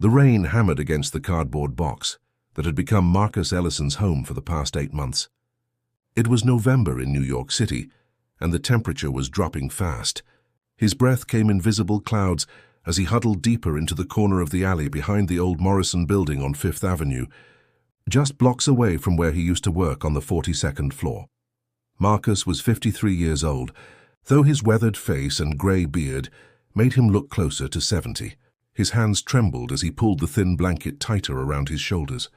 The rain hammered against the cardboard box that had become Marcus Ellison's home for the past 8 months. It was November in New York City, and the temperature was dropping fast. His breath came in visible clouds as he huddled deeper into the corner of the alley behind the old Morrison building on Fifth Avenue, just blocks away from where he used to work on the 42nd floor. Marcus was 53 years old, though his weathered face and grey beard made him look closer to 70. His hands trembled as he pulled the thin blanket tighter around his shoulders.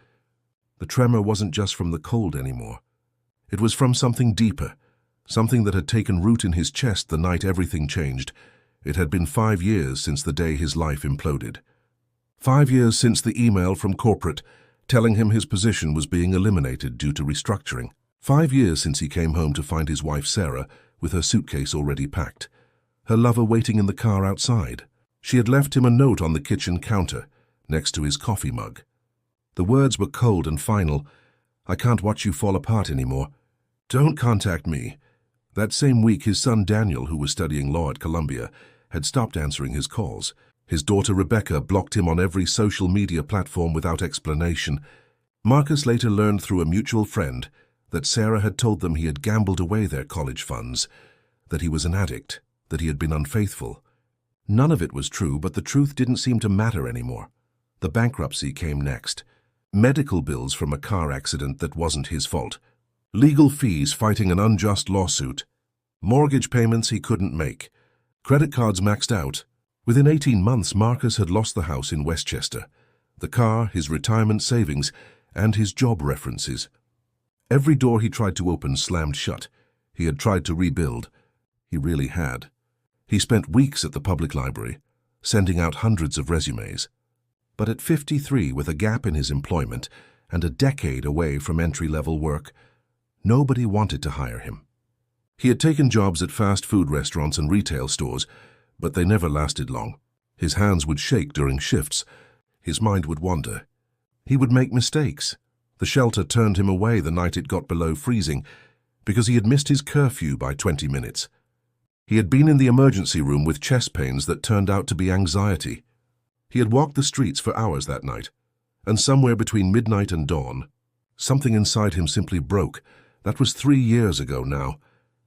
The tremor wasn't just from the cold anymore. It was from something deeper, something that had taken root in his chest the night everything changed. It had been 5 years since the day his life imploded. 5 years since the email from corporate telling him his position was being eliminated due to restructuring. 5 years since he came home to find his wife Sarah with her suitcase already packed, her lover waiting in the car outside. She had left him a note on the kitchen counter, next to his coffee mug. The words were cold and final. "I can't watch you fall apart anymore. Don't contact me." That same week, his son Daniel, who was studying law at Columbia, had stopped answering his calls. His daughter Rebecca blocked him on every social media platform without explanation. Marcus later learned through a mutual friend that Sarah had told them he had gambled away their college funds, that he was an addict, that he had been unfaithful. None of it was true, but the truth didn't seem to matter anymore. The bankruptcy came next. Medical bills from a car accident that wasn't his fault. Legal fees fighting an unjust lawsuit. Mortgage payments he couldn't make. Credit cards maxed out. Within 18 months, Marcus had lost the house in Westchester, the car, his retirement savings, and his job references. Every door he tried to open slammed shut. He had tried to rebuild. He really had. He spent weeks at the public library, sending out hundreds of resumes. But at 53, with a gap in his employment and a decade away from entry-level work, nobody wanted to hire him. He had taken jobs at fast food restaurants and retail stores, but they never lasted long. His hands would shake during shifts. His mind would wander. He would make mistakes. The shelter turned him away the night it got below freezing because he had missed his curfew by 20 minutes. He had been in the emergency room with chest pains that turned out to be anxiety. He had walked the streets for hours that night, and somewhere between midnight and dawn, something inside him simply broke. That was 3 years ago now.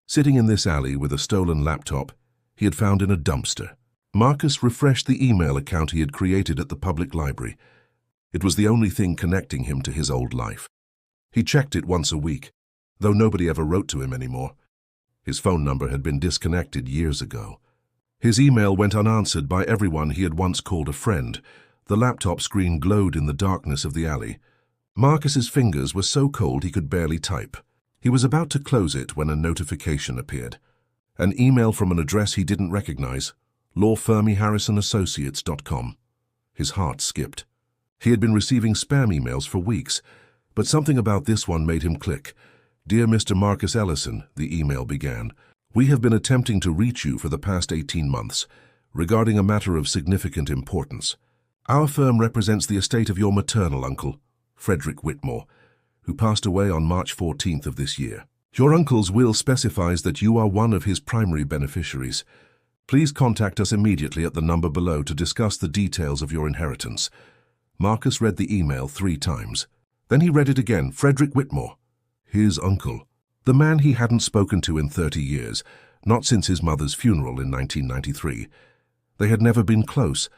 Sitting in this alley with a stolen laptop he had found in a dumpster, Marcus refreshed the email account he had created at the public library. It was the only thing connecting him to his old life. He checked it once a week, though nobody ever wrote to him anymore. His phone number had been disconnected years ago. His email went unanswered by everyone he had once called a friend. The laptop screen glowed in the darkness of the alley. Marcus's fingers were so cold he could barely type. He was about to close it when a notification appeared. An email from an address he didn't recognize, lawfirmyharrisonassociates.com. His heart skipped. He had been receiving spam emails for weeks, but something about this one made him click. "Dear Mr. Marcus Ellison," the email began, "we have been attempting to reach you for the past 18 months regarding a matter of significant importance. Our firm represents the estate of your maternal uncle, Frederick Whitmore, who passed away on March 14th of this year. Your uncle's will specifies that you are one of his primary beneficiaries. Please contact us immediately at the number below to discuss the details of your inheritance." Marcus read the email 3 times. Then he read it again. Frederick Whitmore. His uncle. The man he hadn't spoken to in 30 years, not since his mother's funeral in 1993. They had never been close.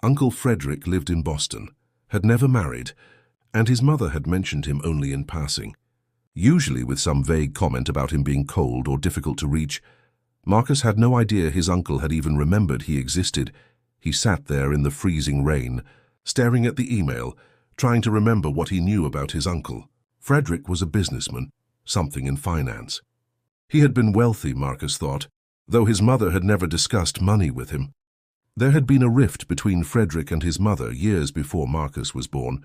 Uncle Frederick lived in Boston, had never married, and his mother had mentioned him only in passing, usually with some vague comment about him being cold or difficult to reach. Marcus had no idea his uncle had even remembered he existed. He sat there in the freezing rain, staring at the email, trying to remember what he knew about his uncle. Frederick was a businessman, something in finance. He had been wealthy, Marcus thought, though his mother had never discussed money with him. There had been a rift between Frederick and his mother years before Marcus was born,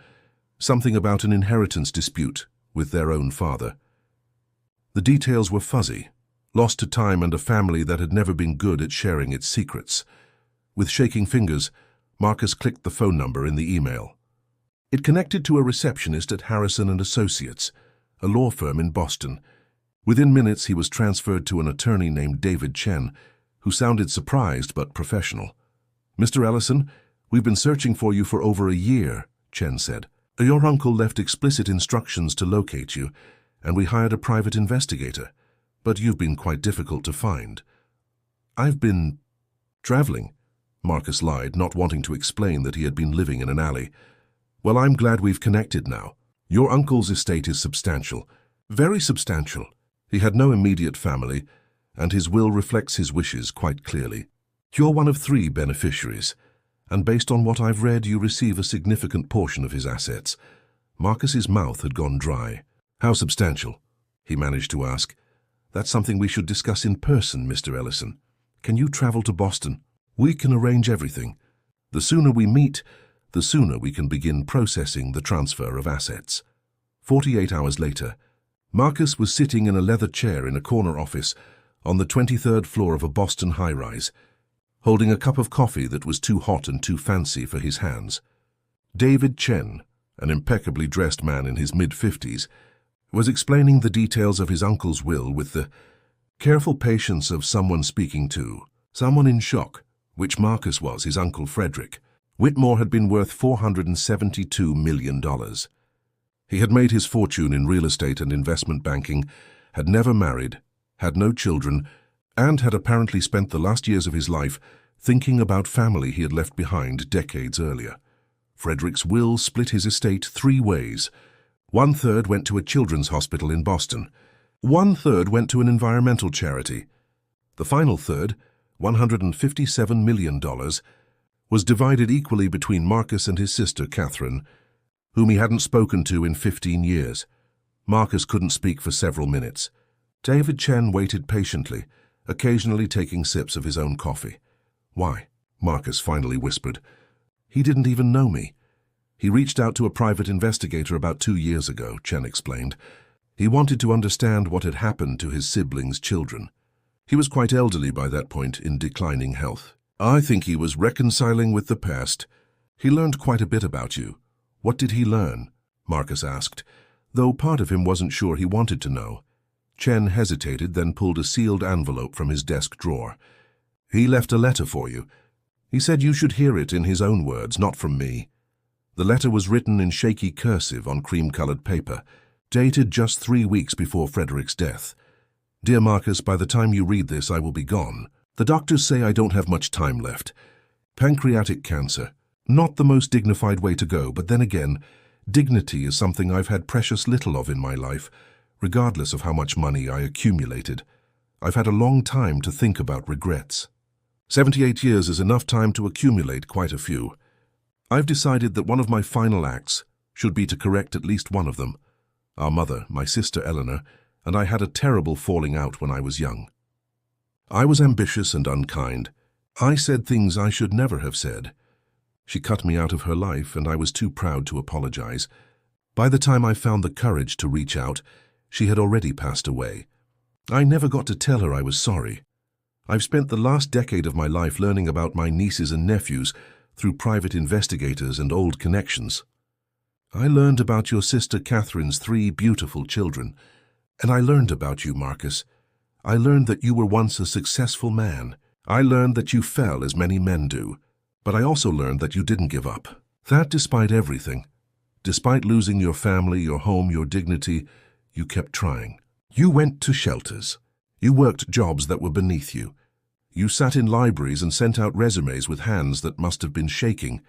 something about an inheritance dispute with their own father. The details were fuzzy, lost to time and a family that had never been good at sharing its secrets. With shaking fingers, Marcus clicked the phone number in the email. It connected to a receptionist at Harrison & Associates, a law firm in Boston. Within minutes, he was transferred to an attorney named David Chen, who sounded surprised but professional. "Mr. Ellison, "We've been searching for you for over a year," Chen said. "Your uncle left explicit instructions to locate you, and we hired a private investigator, but you've been quite difficult to find." "I've been traveling," Marcus lied, not wanting to explain that he had been living in an alley. "Well, I'm glad we've connected now. Your uncle's estate is substantial, very substantial. He had no immediate family, and his will reflects his wishes quite clearly. You're one of 3 beneficiaries, and based on what I've read, you receive a significant portion of his assets." Marcus's mouth had gone dry. "How substantial?" he managed to ask. "That's something we should discuss in person, Mr. Ellison. Can you travel to Boston? We can arrange everything. The sooner we meet, the sooner we can begin processing the transfer of assets." 48 hours later, Marcus was sitting in a leather chair in a corner office on the 23rd floor of a Boston high-rise, holding a cup of coffee that was too hot and too fancy for his hands. David Chen, an impeccably dressed man in his mid-50s, was explaining the details of his uncle's will with the careful patience of someone speaking to someone in shock, which Marcus was, his Uncle Frederick. Whitmore had been worth $472 million. He had made his fortune in real estate and investment banking, had never married, had no children, and had apparently spent the last years of his life thinking about family he had left behind decades earlier. Frederick's will split his estate 3 ways. 1/3 went to a children's hospital in Boston. 1/3 went to an environmental charity. The final third, $157 million, was divided equally between Marcus and his sister Catherine, whom he hadn't spoken to in 15 years. Marcus couldn't speak for several minutes. David Chen waited patiently, occasionally taking sips of his own coffee. "Why?" Marcus finally whispered. "He didn't even know me. He reached out to a private investigator about 2 years ago," Chen explained. "He wanted to understand what had happened to his siblings' children. He was quite elderly by that point, in declining health. I think he was reconciling with the past. He learned quite a bit about you." "What did he learn?" Marcus asked, though part of him wasn't sure he wanted to know. Chen hesitated, then pulled a sealed envelope from his desk drawer. "He left a letter for you. He said you should hear it in his own words, not from me." The letter was written in shaky cursive on cream-colored paper, dated just 3 weeks before Frederick's death. "Dear Marcus, by the time you read this, I will be gone. The doctors say I don't have much time left. Pancreatic cancer. Not the most dignified way to go, but then again, dignity is something I've had precious little of in my life, regardless of how much money I accumulated. I've had a long time to think about regrets. 78 years is enough time to accumulate quite a few. I've decided that one of my final acts should be to correct at least one of them. Our mother, my sister Eleanor, and I had a terrible falling out when I was young. I was ambitious and unkind. I said things I should never have said. She cut me out of her life, and I was too proud to apologize. By the time I found the courage to reach out, she had already passed away. I never got to tell her I was sorry. I've spent the last decade of my life learning about my nieces and nephews through private investigators and old connections. I learned about your sister Catherine's 3 beautiful children, and I learned about you, Marcus. I learned that you were once a successful man. I learned that you fell as many men do, but I also learned that you didn't give up. That despite everything, despite losing your family, your home, your dignity, you kept trying. You went to shelters. You worked jobs that were beneath you. You sat in libraries and sent out resumes with hands that must have been shaking.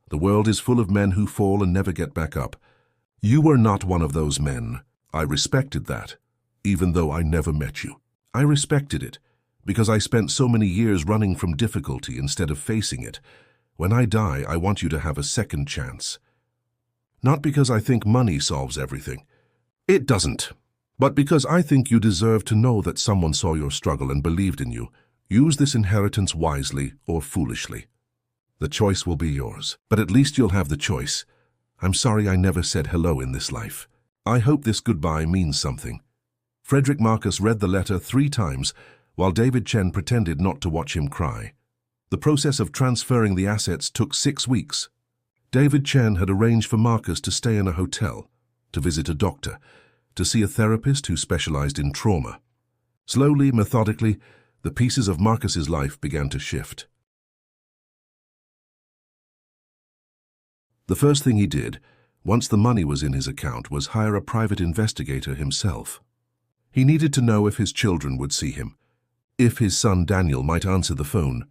The world is full of men who fall and never get back up. You were not one of those men. I respected that, even though I never met you. I respected it, because I spent so many years running from difficulty instead of facing it. When I die, I want you to have a second chance. Not because I think money solves everything. It doesn't. But because I think you deserve to know that someone saw your struggle and believed in you. Use this inheritance wisely or foolishly. The choice will be yours, but at least you'll have the choice. I'm sorry I never said hello in this life. I hope this goodbye means something." Frederick Marcus read the letter 3 times, while David Chen pretended not to watch him cry. The process of transferring the assets took 6 weeks. David Chen had arranged for Marcus to stay in a hotel, to visit a doctor, to see a therapist who specialized in trauma. Slowly, methodically, the pieces of Marcus's life began to shift. The first thing he did, once the money was in his account, was hire a private investigator himself. He needed to know if his children would see him, if his son Daniel might answer the phone.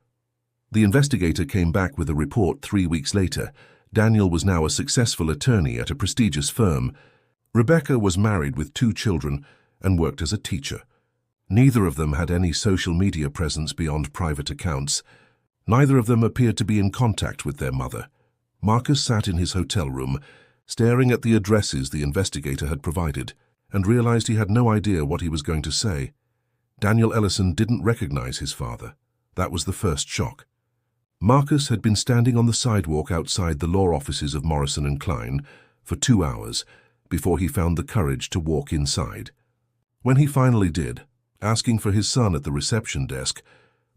The investigator came back with a report 3 weeks later. Daniel was now a successful attorney at a prestigious firm. Rebecca was married with 2 children and worked as a teacher. Neither of them had any social media presence beyond private accounts. Neither of them appeared to be in contact with their mother. Marcus sat in his hotel room, staring at the addresses the investigator had provided, and realized he had no idea what he was going to say. Daniel Ellison didn't recognize his father. That was the first shock. Marcus had been standing on the sidewalk outside the law offices of Morrison & Klein for 2 hours before he found the courage to walk inside. When he finally did, asking for his son at the reception desk,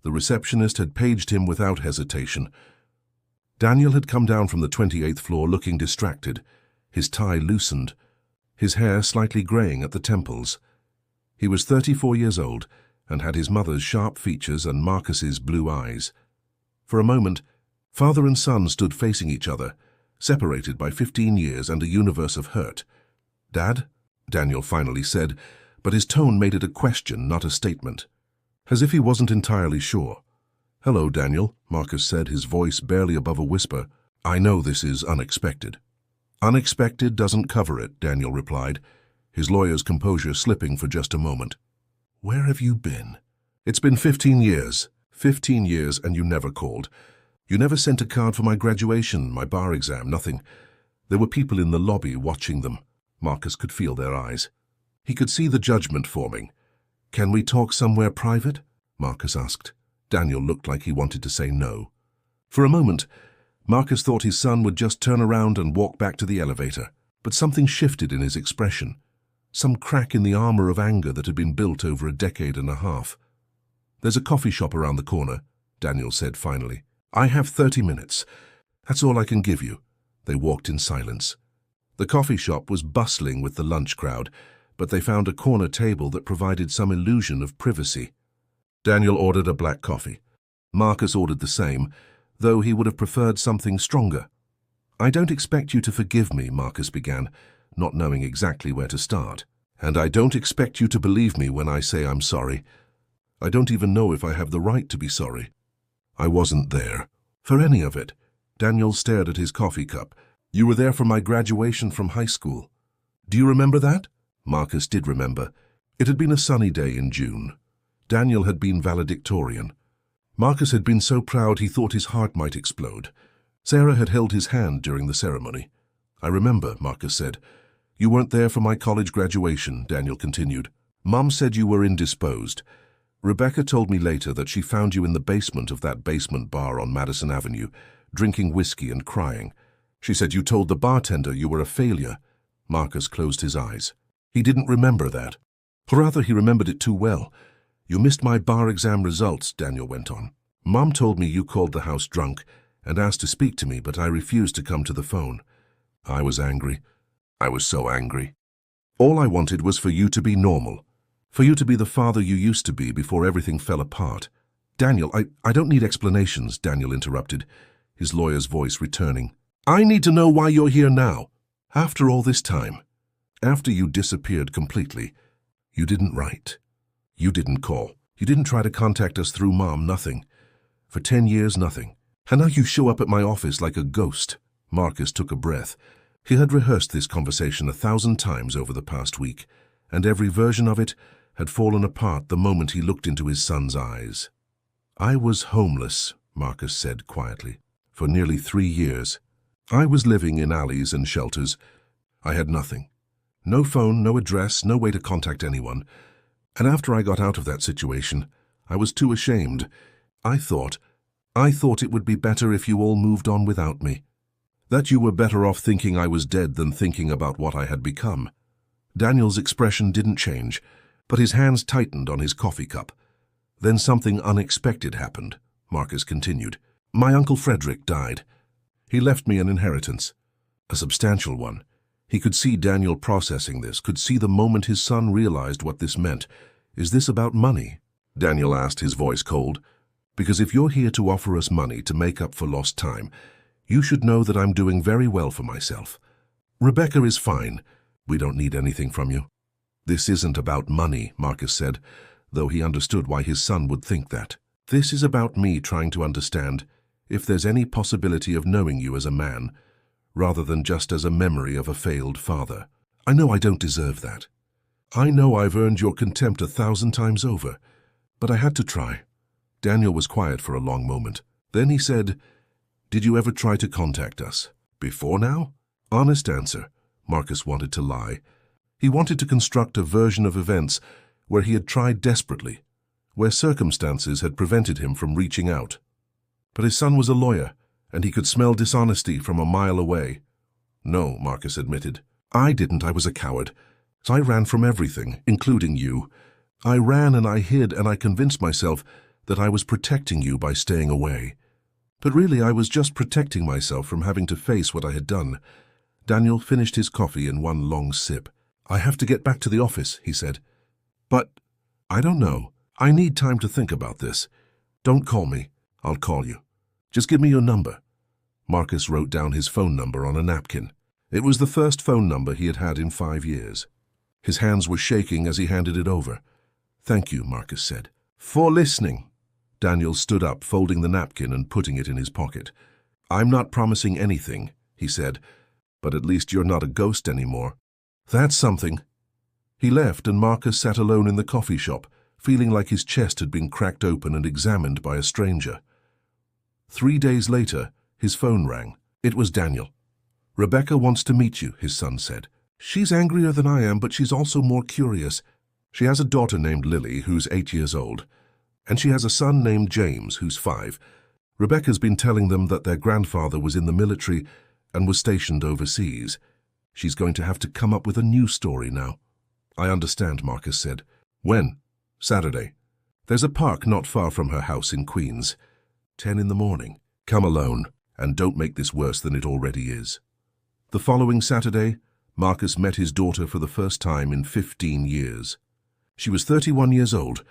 the receptionist had paged him without hesitation. Daniel had come down from the 28th floor looking distracted, his tie loosened, his hair slightly graying at the temples. He was 34 years old and had his mother's sharp features and Marcus's blue eyes. For a moment, father and son stood facing each other, separated by 15 years and a universe of hurt. "Dad?" Daniel finally said, but his tone made it a question, not a statement, as if he wasn't entirely sure. "Hello, Daniel," Marcus said, his voice barely above a whisper. "I know this is unexpected." "Unexpected doesn't cover it," Daniel replied, his lawyer's composure slipping for just a moment. "Where have you been?" "It's been 15 years. 15 years, and you never called. You never sent a card for my graduation, my bar exam, nothing. There were people in the lobby watching them." Marcus could feel their eyes. He could see the judgment forming. "Can we talk somewhere private?" Marcus asked. Daniel looked like he wanted to say no. For a moment, Marcus thought his son would just turn around and walk back to the elevator, but something shifted in his expression. Some crack in the armor of anger that had been built over a decade and a half. "There's a coffee shop around the corner," Daniel said finally. "I have 30 minutes. That's all I can give you." They walked in silence. The coffee shop was bustling with the lunch crowd, but they found a corner table that provided some illusion of privacy. Daniel ordered a black coffee. Marcus ordered the same, though he would have preferred something stronger. "I don't expect you to forgive me," Marcus began, not knowing exactly where to start. "And I don't expect you to believe me when I say I'm sorry. I don't even know if I have the right to be sorry. I wasn't there for any of it." Daniel stared at his coffee cup. "You were there for my graduation from high school. Do you remember that?" Marcus did remember. It had been a sunny day in June. Daniel had been valedictorian. Marcus had been so proud he thought his heart might explode. Sarah had held his hand during the ceremony. "I remember," Marcus said. "You weren't there for my college graduation," Daniel continued. "Mom said you were indisposed. Rebecca told me later that she found you in the basement of that basement bar on Madison Avenue, drinking whiskey and crying. She said you told the bartender you were a failure." Marcus closed his eyes. He didn't remember that. Or rather, he remembered it too well. "You missed my bar exam results," Daniel went on. "Mom told me you called the house drunk and asked to speak to me, but I refused to come to the phone. I was angry. I was so angry. All I wanted was for you to be normal. For you to be the father you used to be before everything fell apart." "Daniel, I don't need explanations," Daniel interrupted, his lawyer's voice returning. "I need to know why you're here now. After all this time. After you disappeared completely. You didn't write. You didn't call. You didn't try to contact us through Mom, nothing. For 10 years, nothing. And now you show up at my office like a ghost." Marcus took a breath. He had rehearsed this conversation 1,000 times over the past week, and every version of it had fallen apart the moment he looked into his son's eyes. "I was homeless," Marcus said quietly, "for nearly 3 years. I was living in alleys and shelters. I had nothing. No phone, no address, no way to contact anyone. And after I got out of that situation, I was too ashamed. I thought it would be better if you all moved on without me. That you were better off thinking I was dead than thinking about what I had become." Daniel's expression didn't change, but his hands tightened on his coffee cup. "Then something unexpected happened," Marcus continued. "My Uncle Frederick died. He left me an inheritance, a substantial one." He could see Daniel processing this, could see the moment his son realized what this meant. "Is this about money?" Daniel asked, his voice cold. "Because if you're here to offer us money to make up for lost time, You should know that I'm doing very well for myself. Rebecca is fine. We don't need anything from you. This isn't about money, Marcus said, though he understood why his son would think that. This is about me trying to understand if there's any possibility of knowing you as a man, rather than just as a memory of a failed father. I know I don't deserve that. I know I've earned your contempt 1,000 times over, but I had to try. Daniel was quiet for a long moment. Then he said, "Did you ever try to contact us? Before now?" Honest answer. Marcus wanted to lie. He wanted to construct a version of events where he had tried desperately, where circumstances had prevented him from reaching out. But his son was a lawyer, and he could smell dishonesty from a mile away. "No," Marcus admitted. "I didn't. I was a coward. So I ran from everything, including you. I ran and I hid and I convinced myself that I was protecting you by staying away. But really I was just protecting myself from having to face what I had done." Daniel finished his coffee in one long sip. "I have to get back to the office," he said. "But I don't know. I need time to think about this. Don't call me. I'll call you. Just give me your number." Marcus wrote down his phone number on a napkin. It was the first phone number he had had in 5 years. His hands were shaking as he handed it over. "Thank you," Marcus said. "For listening." Daniel stood up, folding the napkin and putting it in his pocket. "I'm not promising anything," he said, "but at least you're not a ghost anymore. That's something." He left, and Marcus sat alone in the coffee shop, feeling like his chest had been cracked open and examined by a stranger. 3 days later, his phone rang. It was Daniel. "Rebecca wants to meet you," his son said. "She's angrier than I am, but she's also more curious. She has a daughter named Lily, who's 8 years old, and she has a son named James, who's 5. Rebecca's been telling them that their grandfather was in the military and was stationed overseas. She's going to have to come up with a new story now." "I understand," Marcus said. "When?" "Saturday. There's a park not far from her house in Queens. 10 in the morning. Come alone, and don't make this worse than it already is." The following Saturday, Marcus met his daughter for the first time in 15 years. She was 31 years old,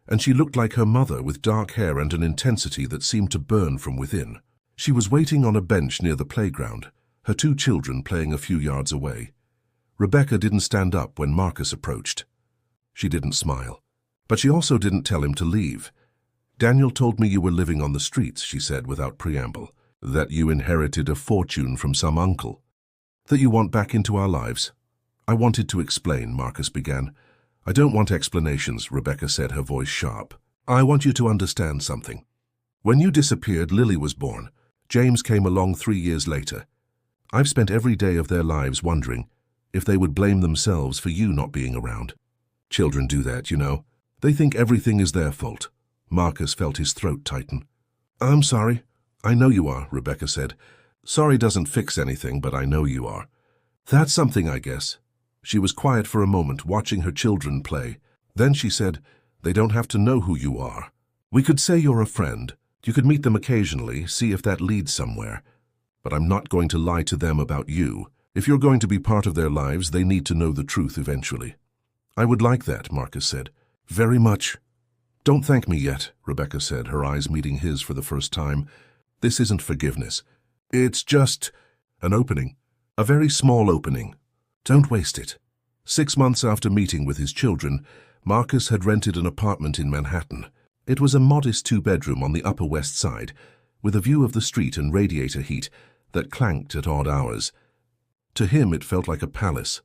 and she looked like her mother with dark hair and an intensity that seemed to burn from within. She was waiting on a bench near the playground, her 2 children playing a few yards away. Rebecca didn't stand up when Marcus approached. She didn't smile, but she also didn't tell him to leave. "Daniel told me you were living on the streets," she said without preamble, "that you inherited a fortune from some uncle, that you want back into our lives." "I wanted to explain," Marcus began. "I don't want explanations," Rebecca said, her voice sharp. "I want you to understand something. When you disappeared, Lily was born. James came along 3 years later. I've spent every day of their lives wondering if they would blame themselves for you not being around. Children do that, you know. They think everything is their fault." Marcus felt his throat tighten. "I'm sorry. I know you are," Rebecca said. "Sorry doesn't fix anything, but I know you are. That's something, I guess." She was quiet for a moment, watching her children play. Then she said, "They don't have to know who you are. We could say you're a friend. You could meet them occasionally, see if that leads somewhere. But I'm not going to lie to them about you. If you're going to be part of their lives, they need to know the truth eventually." "I would like that," Marcus said. "Very much." "Don't thank me yet," Rebecca said, her eyes meeting his for the first time. "This isn't forgiveness. It's just an opening. A very small opening. Don't waste it." 6 months after meeting with his children, Marcus had rented an apartment in Manhattan. It was a modest 2-bedroom on the Upper West Side, with a view of the street and radiator heat that clanked at odd hours. To him, it felt like a palace.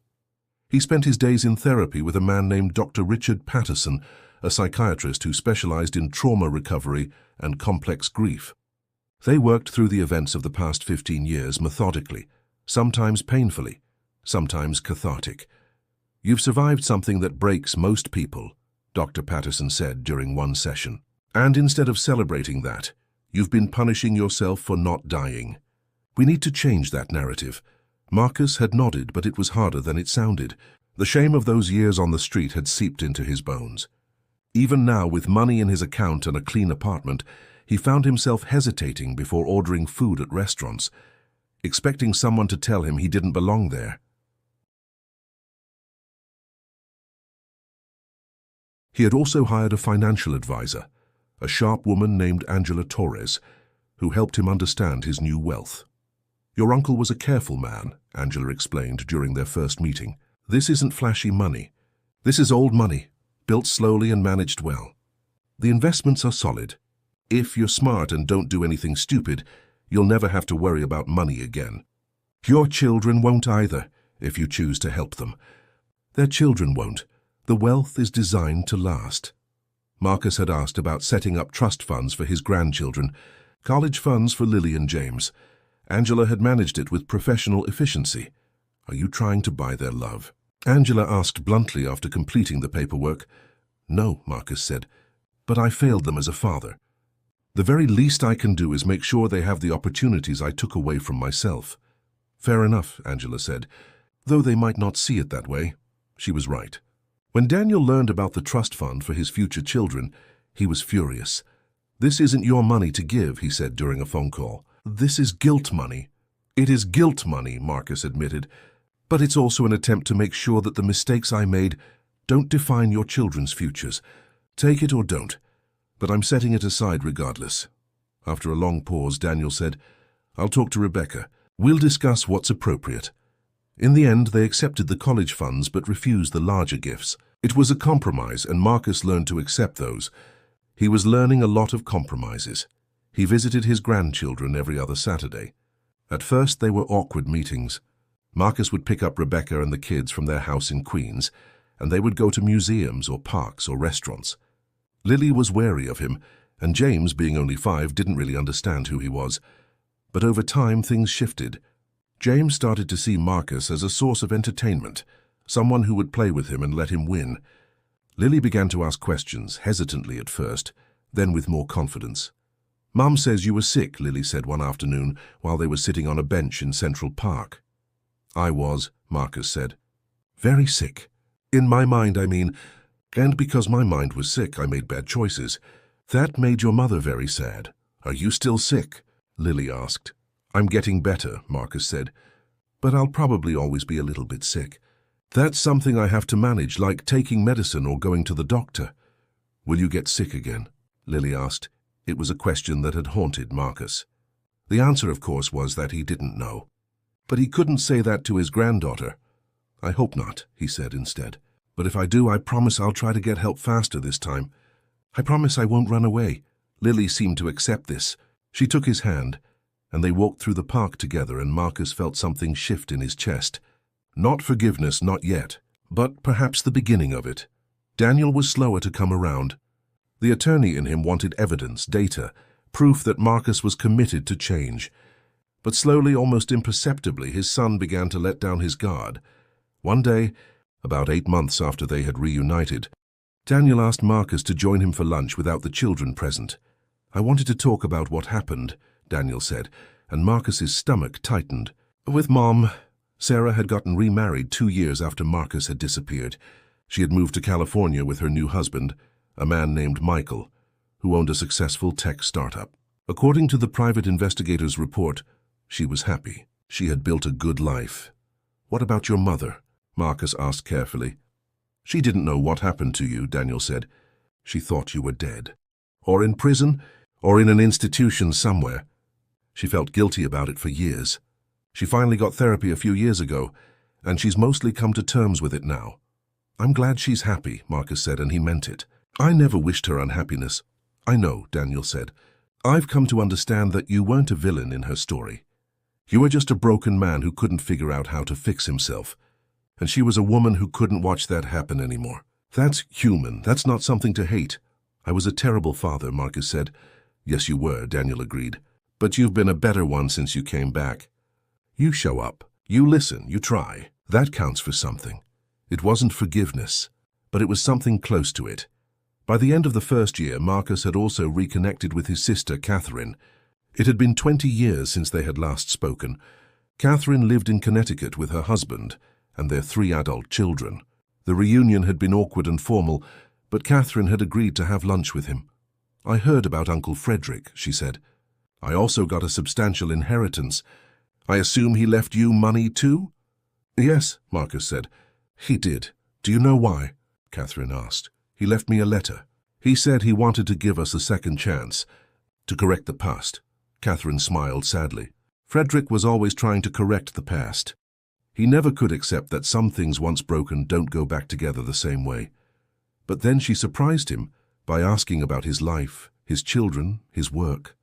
He spent his days in therapy with a man named Dr. Richard Patterson, a psychiatrist who specialized in trauma recovery and complex grief. They worked through the events of the past 15 years methodically, sometimes painfully, sometimes cathartic. "You've survived something that breaks most people," Dr. Patterson said during one session. "And instead of celebrating that, you've been punishing yourself for not dying. We need to change that narrative." Marcus had nodded, but it was harder than it sounded. The shame of those years on the street had seeped into his bones. Even now, with money in his account and a clean apartment, he found himself hesitating before ordering food at restaurants, expecting someone to tell him he didn't belong there. He had also hired a financial advisor, a sharp woman named Angela Torres, who helped him understand his new wealth. Your uncle was a careful man, Angela explained during their first meeting. This isn't flashy money. This is old money, built slowly and managed well. The investments are solid. If you're smart and don't do anything stupid, you'll never have to worry about money again. Your children won't either, if you choose to help them. Their children won't. The wealth is designed to last. Marcus had asked about setting up trust funds for his grandchildren, college funds for Lily and James. Angela had managed it with professional efficiency. Are you trying to buy their love? Angela asked bluntly after completing the paperwork. No, Marcus said, but I failed them as a father. The very least I can do is make sure they have the opportunities I took away from myself. Fair enough, Angela said, though they might not see it that way. She was right. When Daniel learned about the trust fund for his future children, he was furious. This isn't your money to give, he said during a phone call. This is guilt money. It is guilt money, Marcus admitted, but it's also an attempt to make sure that the mistakes I made don't define your children's futures. Take it or don't, but I'm setting it aside regardless. After a long pause, Daniel said, I'll talk to Rebecca. We'll discuss what's appropriate. In the end, they accepted the college funds but refused the larger gifts. It was a compromise, and Marcus learned to accept those. He was learning a lot of compromises. He visited his grandchildren every other Saturday. At first, they were awkward meetings. Marcus would pick up Rebecca and the kids from their house in Queens, and they would go to museums or parks or restaurants. Lily was wary of him, and James, being only 5, didn't really understand who he was. But over time, things shifted. James started to see Marcus as a source of entertainment, someone who would play with him and let him win. Lily began to ask questions, hesitantly at first, then with more confidence. Mum says you were sick, Lily said one afternoon while they were sitting on a bench in Central Park. I was, Marcus said. Very sick. In my mind, I mean, and because my mind was sick, I made bad choices. That made your mother very sad. Are you still sick? Lily asked. I'm getting better, Marcus said, but I'll probably always be a little bit sick. That's something I have to manage, like taking medicine or going to the doctor. Will you get sick again? Lily asked. It was a question that had haunted Marcus. The answer, of course, was that he didn't know. But he couldn't say that to his granddaughter. I hope not, he said instead. But if I do, I promise I'll try to get help faster this time. I promise I won't run away. Lily seemed to accept this. She took his hand, and they walked through the park together, and Marcus felt something shift in his chest. Not forgiveness, not yet, but perhaps the beginning of it. Daniel was slower to come around. The attorney in him wanted evidence, data, proof that Marcus was committed to change. But slowly, almost imperceptibly, his son began to let down his guard. One day, about 8 months after they had reunited, Daniel asked Marcus to join him for lunch without the children present. I wanted to talk about what happened, Daniel said, and Marcus's stomach tightened. With Mom, Sarah had gotten remarried 2 years after Marcus had disappeared. She had moved to California with her new husband, a man named Michael, who owned a successful tech startup. According to the private investigator's report, she was happy. She had built a good life. What about your mother? Marcus asked carefully. She didn't know what happened to you, Daniel said. She thought you were dead. Or in prison, or in an institution somewhere. She felt guilty about it for years. She finally got therapy a few years ago, and she's mostly come to terms with it now. I'm glad she's happy, Marcus said, and he meant it. I never wished her unhappiness. I know, Daniel said. I've come to understand that you weren't a villain in her story. You were just a broken man who couldn't figure out how to fix himself. And she was a woman who couldn't watch that happen anymore. That's human. That's not something to hate. I was a terrible father, Marcus said. Yes, you were, Daniel agreed. But you've been a better one since you came back. You show up. You listen. You try. That counts for something. It wasn't forgiveness, but it was something close to it. By the end of the first year, Marcus had also reconnected with his sister, Catherine. It had been 20 years since they had last spoken. Catherine lived in Connecticut with her husband and their 3 adult children. The reunion had been awkward and formal, but Catherine had agreed to have lunch with him. I heard about Uncle Frederick, she said. I also got a substantial inheritance. I assume he left you money too? Yes, Marcus said. He did. Do you know why? Catherine asked. He left me a letter. He said he wanted to give us a second chance, to correct the past. Catherine smiled sadly. Frederick was always trying to correct the past. He never could accept that some things once broken don't go back together the same way. But then she surprised him by asking about his life, his children, his work.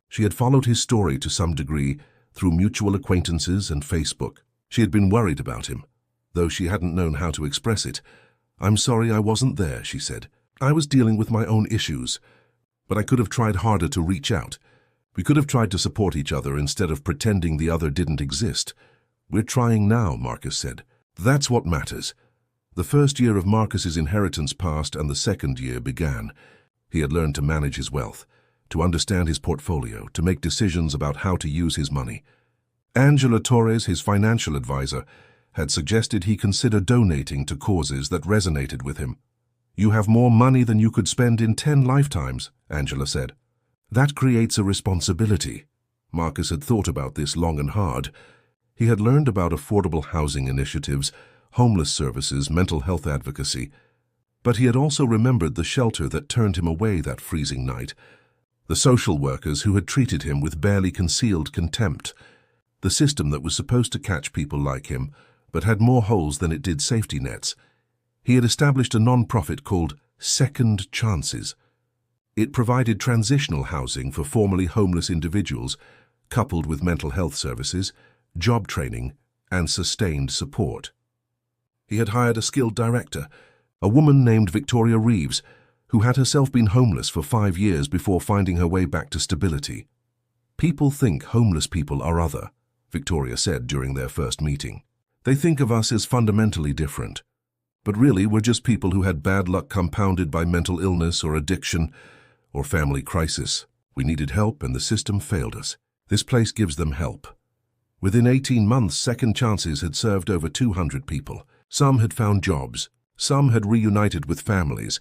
She had followed his story to some degree through mutual acquaintances and Facebook. She had been worried about him, though she hadn't known how to express it. "I'm sorry I wasn't there," she said. "I was dealing with my own issues, but I could have tried harder to reach out. We could have tried to support each other instead of pretending the other didn't exist." "We're trying now," Marcus said. "That's what matters." The first year of Marcus's inheritance passed and the second year began. He had learned to manage his wealth, to understand his portfolio, to make decisions about how to use his money. Angela Torres, his financial advisor, had suggested he consider donating to causes that resonated with him. "You have more money than you could spend in 10 lifetimes, Angela said. "That creates a responsibility." Marcus had thought about this long and hard. He had learned about affordable housing initiatives, homeless services, mental health advocacy. But he had also remembered the shelter that turned him away that freezing night, the social workers who had treated him with barely concealed contempt, the system that was supposed to catch people like him, but had more holes than it did safety nets. He had established a non-profit called Second Chances. It provided transitional housing for formerly homeless individuals, coupled with mental health services, job training, and sustained support. He had hired a skilled director, a woman named Victoria Reeves, who had herself been homeless for 5 years before finding her way back to stability. "People think homeless people are other," Victoria said during their first meeting. "They think of us as fundamentally different. But really, we're just people who had bad luck compounded by mental illness or addiction or family crisis. We needed help and the system failed us. This place gives them help." Within 18 months, Second Chances had served over 200 people. Some had found jobs. Some had reunited with families.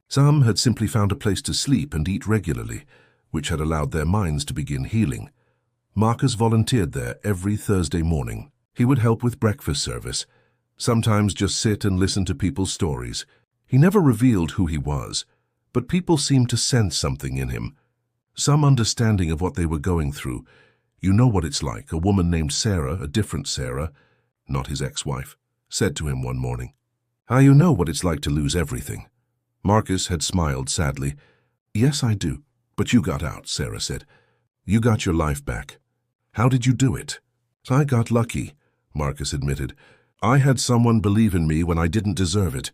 Some had simply found a place to sleep and eat regularly, which had allowed their minds to begin healing. Marcus volunteered there every Thursday morning. He would help with breakfast service, sometimes just sit and listen to people's stories. He never revealed who he was, but people seemed to sense something in him, some understanding of what they were going through. "You know what it's like," a woman named Sarah, a different Sarah, not his ex-wife, said to him one morning. "How you know what it's like to lose everything?" Marcus had smiled sadly. "Yes, I do. But you got out," Sarah said. "You got your life back. How did you do it?" "I got lucky," Marcus admitted. "I had someone believe in me when I didn't deserve it.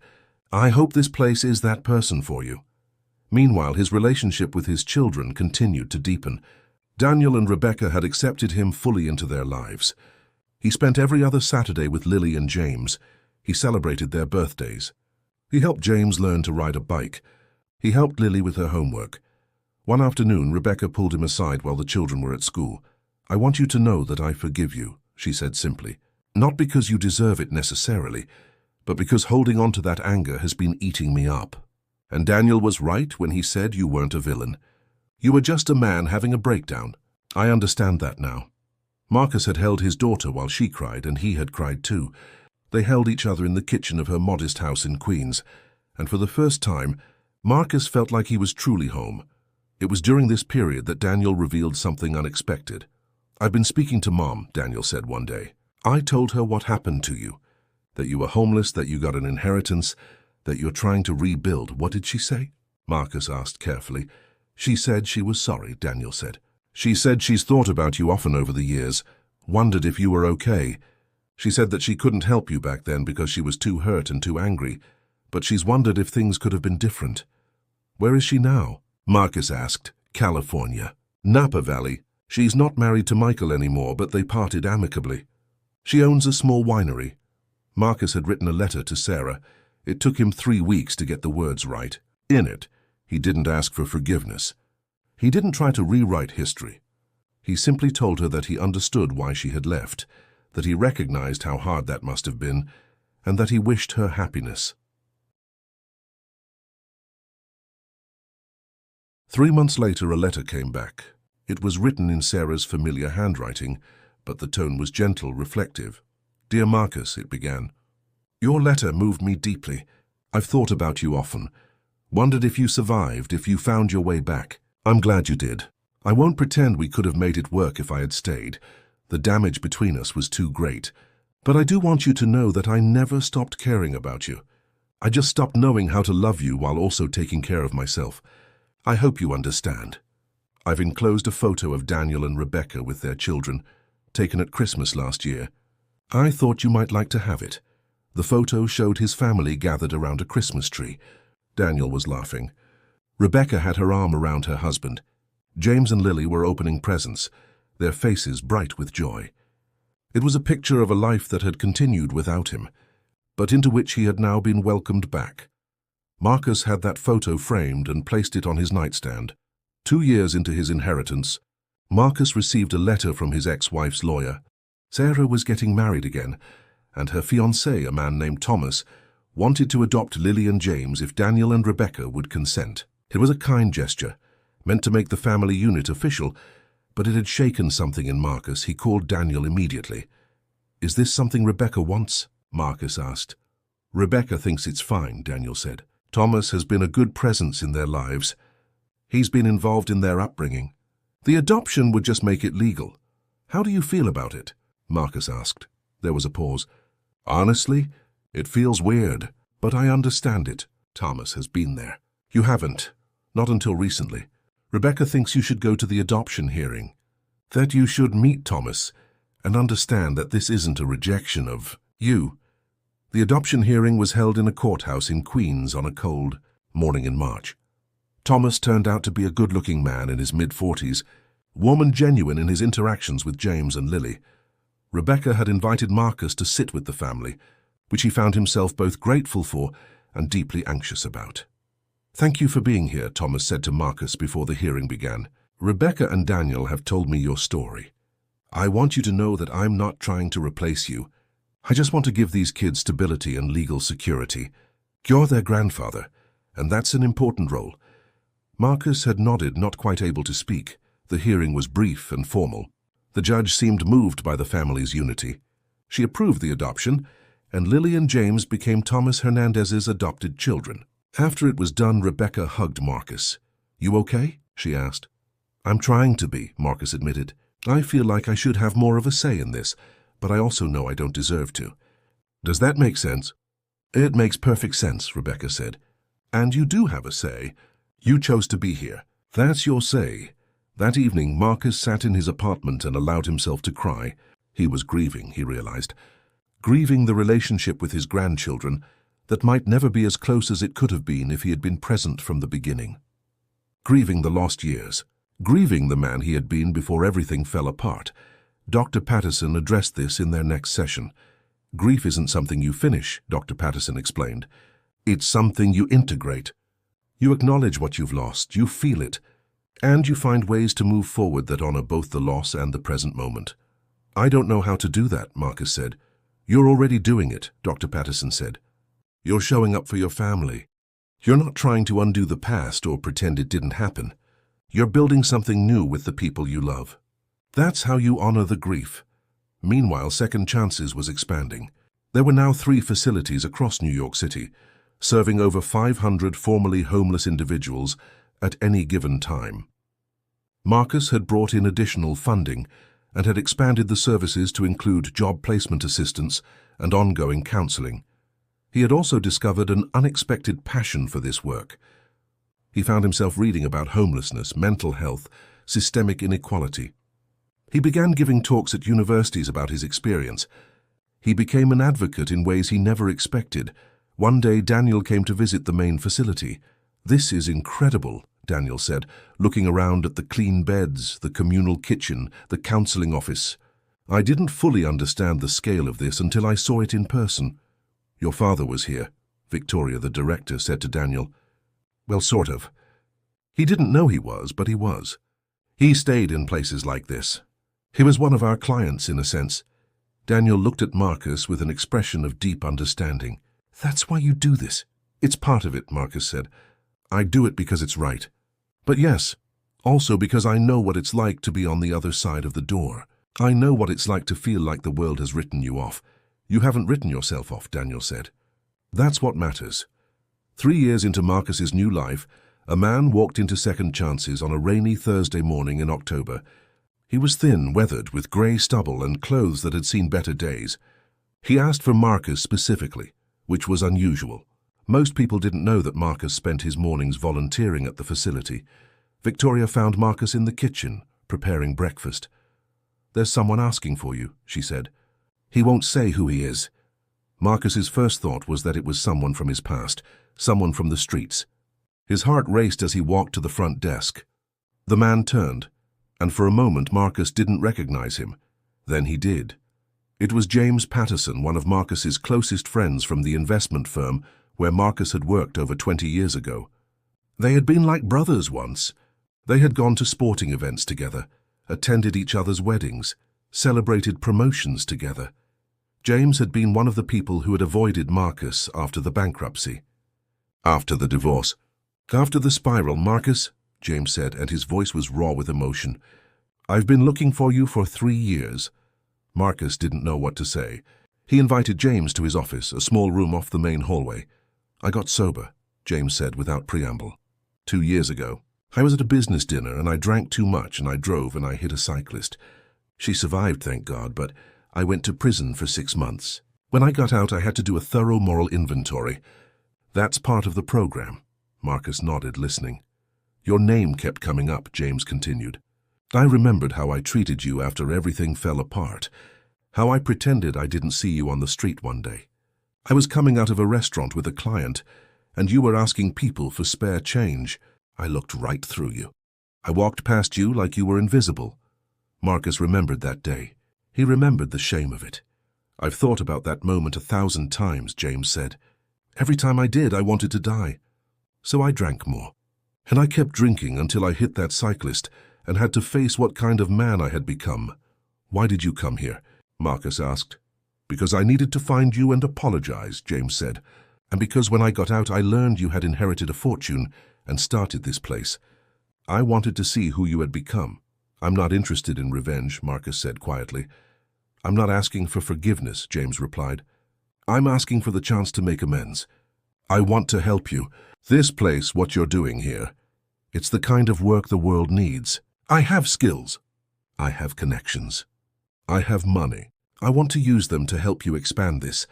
I hope this place is that person for you." Meanwhile, his relationship with his children continued to deepen. Daniel and Rebecca had accepted him fully into their lives. He spent every other Saturday with Lily and James. He celebrated their birthdays. He helped James learn to ride a bike. He helped Lily with her homework. One afternoon, Rebecca pulled him aside while the children were at school. "I want you to know that I forgive you," she said simply. "Not because you deserve it necessarily, but because holding on to that anger has been eating me up." And Daniel was right when he said you weren't a villain. You were just a man having a breakdown. I understand that now. Marcus had held his daughter while she cried, and he had cried too. They held each other in the kitchen of her modest house in Queens, and for the first time, Marcus felt like he was truly home. It was during this period that Daniel revealed something unexpected. "I've been speaking to Mom," Daniel said one day. "I told her what happened to you, that you were homeless, that you got an inheritance, that you're trying to rebuild. What did she say?" Marcus asked carefully. "She said she was sorry," Daniel said. "She said she's thought about you often over the years, wondered if you were okay. She said that she couldn't help you back then because she was too hurt and too angry, but she's wondered if things could have been different." "Where is she now?" Marcus asked. "California. Napa Valley. She's not married to Michael anymore, but they parted amicably. She owns a small winery." Marcus had written a letter to Sarah. It took him 3 weeks to get the words right. In it, he didn't ask for forgiveness. He didn't try to rewrite history. He simply told her that he understood why she had left, that he recognized how hard that must have been, and that he wished her happiness. 3 months later, a letter came back. It was written in Sarah's familiar handwriting, but the tone was gentle, reflective. "Dear Marcus," it began, "your letter moved me deeply. I've thought about you often. Wondered if you survived, if you found your way back. I'm glad you did. I won't pretend we could have made it work if I had stayed. The damage between us was too great. But I do want you to know that I never stopped caring about you. I just stopped knowing how to love you while also taking care of myself. I hope you understand. I've enclosed a photo of Daniel and Rebecca with their children, taken at Christmas last year. I thought you might like to have it. The photo showed his family gathered around a Christmas tree. Daniel was laughing. Rebecca had her arm around her husband. James and Lily were opening presents, their faces bright with joy. It was a picture of a life that had continued without him, but into which he had now been welcomed back. Marcus had that photo framed and placed it on his nightstand. 2 years into his inheritance, Marcus received a letter from his ex-wife's lawyer. Sarah was getting married again, and her fiancé, a man named Thomas, wanted to adopt Lily and James if Daniel and Rebecca would consent. It was a kind gesture, meant to make the family unit official, but it had shaken something in Marcus. He called Daniel immediately. "Is this something Rebecca wants?" Marcus asked. "Rebecca thinks it's fine," Daniel said. "Thomas has been a good presence in their lives. He's been involved in their upbringing. The adoption would just make it legal. How do you feel about it?" Marcus asked. There was a pause. "Honestly, it feels weird, but I understand it. Thomas has been there. You haven't. Not until recently. Rebecca thinks you should go to the adoption hearing. That you should meet Thomas and understand that this isn't a rejection of you." The adoption hearing was held in a courthouse in Queens on a cold morning in March. Thomas turned out to be a good-looking man in his mid-40s, warm and genuine in his interactions with James and Lily. Rebecca had invited Marcus to sit with the family, which he found himself both grateful for and deeply anxious about. "Thank you for being here," Thomas said to Marcus before the hearing began. "Rebecca and Daniel have told me your story. I want you to know that I'm not trying to replace you. I just want to give these kids stability and legal security. You're their grandfather, and that's an important role." Marcus had nodded, not quite able to speak. The hearing was brief and formal. The judge seemed moved by the family's unity. She approved the adoption, and Lily and James became Thomas Hernandez's adopted children. After it was done, Rebecca hugged Marcus. "You okay?" she asked. "I'm trying to be," Marcus admitted. "I feel like I should have more of a say in this, but I also know I don't deserve to." "Does that make sense?" "It makes perfect sense," Rebecca said. "And you do have a say. You chose to be here. That's your say." That evening, Marcus sat in his apartment and allowed himself to cry. He was grieving, he realized. Grieving the relationship with his grandchildren that might never be as close as it could have been if he had been present from the beginning. Grieving the lost years. Grieving the man he had been before everything fell apart. Dr. Patterson addressed this in their next session. "Grief isn't something you finish," Dr. Patterson explained. "It's something you integrate. You acknowledge what you've lost, you feel it, and you find ways to move forward that honor both the loss and the present moment." "I don't know how to do that," Marcus said. "You're already doing it," Dr. Patterson said. "You're showing up for your family. You're not trying to undo the past or pretend it didn't happen. You're building something new with the people you love. That's how you honor the grief." Meanwhile, Second Chances was expanding. There were now 3 facilities across New York City, serving over 500 formerly homeless individuals at any given time. Marcus had brought in additional funding and had expanded the services to include job placement assistance and ongoing counseling. He had also discovered an unexpected passion for this work. He found himself reading about homelessness, mental health, systemic inequality. He began giving talks at universities about his experience. He became an advocate in ways he never expected. One day, Daniel came to visit the main facility. "This is incredible," Daniel said, looking around at the clean beds, the communal kitchen, the counseling office. "I didn't fully understand the scale of this until I saw it in person." "Your father was here," Victoria, the director, said to Daniel. "Well, sort of. He didn't know he was, but he was. He stayed in places like this. He was one of our clients, in a sense." Daniel looked at Marcus with an expression of deep understanding. "That's why you do this." "It's part of it," Marcus said. "I do it because it's right. But yes, also because I know what it's like to be on the other side of the door. I know what it's like to feel like the world has written you off." "You haven't written yourself off," Daniel said. "That's what matters." 3 years into Marcus's new life, a man walked into Second Chances on a rainy Thursday morning in October. He was thin, weathered, with grey stubble and clothes that had seen better days. He asked for Marcus specifically, which was unusual. Most people didn't know that Marcus spent his mornings volunteering at the facility. Victoria found Marcus in the kitchen, preparing breakfast. "There's someone asking for you," she said. "He won't say who he is." Marcus's first thought was that it was someone from his past, someone from the streets. His heart raced as he walked to the front desk. The man turned, and for a moment Marcus didn't recognize him. Then he did. It was James Patterson, one of Marcus's closest friends from the investment firm where Marcus had worked over 20 years ago. They had been like brothers once. They had gone to sporting events together, attended each other's weddings, celebrated promotions together. James had been one of the people who had avoided Marcus after the bankruptcy, after the divorce. "After the spiral, Marcus," James said, and his voice was raw with emotion. "I've been looking for you for 3 years. Marcus didn't know what to say. He invited James to his office, a small room off the main hallway. "I got sober," James said without preamble. 2 years ago. I was at a business dinner and I drank too much and I drove and I hit a cyclist. She survived, thank God, but I went to prison for 6 months. When I got out, I had to do a thorough moral inventory. That's part of the program." Marcus nodded, listening. "Your name kept coming up," James continued. "I remembered how I treated you after everything fell apart, how I pretended I didn't see you on the street one day. I was coming out of a restaurant with a client, and you were asking people for spare change. I looked right through you. I walked past you like you were invisible." Marcus remembered that day. He remembered the shame of it. "I've thought about that moment 1,000 times, James said. "Every time I did, I wanted to die. So I drank more. And I kept drinking until I hit that cyclist and had to face what kind of man I had become." "Why did you come here?" Marcus asked. "Because I needed to find you and apologize," James said. "And because when I got out, I learned you had inherited a fortune and started this place. I wanted to see who you had become." "I'm not interested in revenge," Marcus said quietly. "I'm not asking for forgiveness," James replied. "I'm asking for the chance to make amends. I want to help you. This place, what you're doing here, it's the kind of work the world needs. I have skills. I have connections. I have money. I want to use them to help you expand this."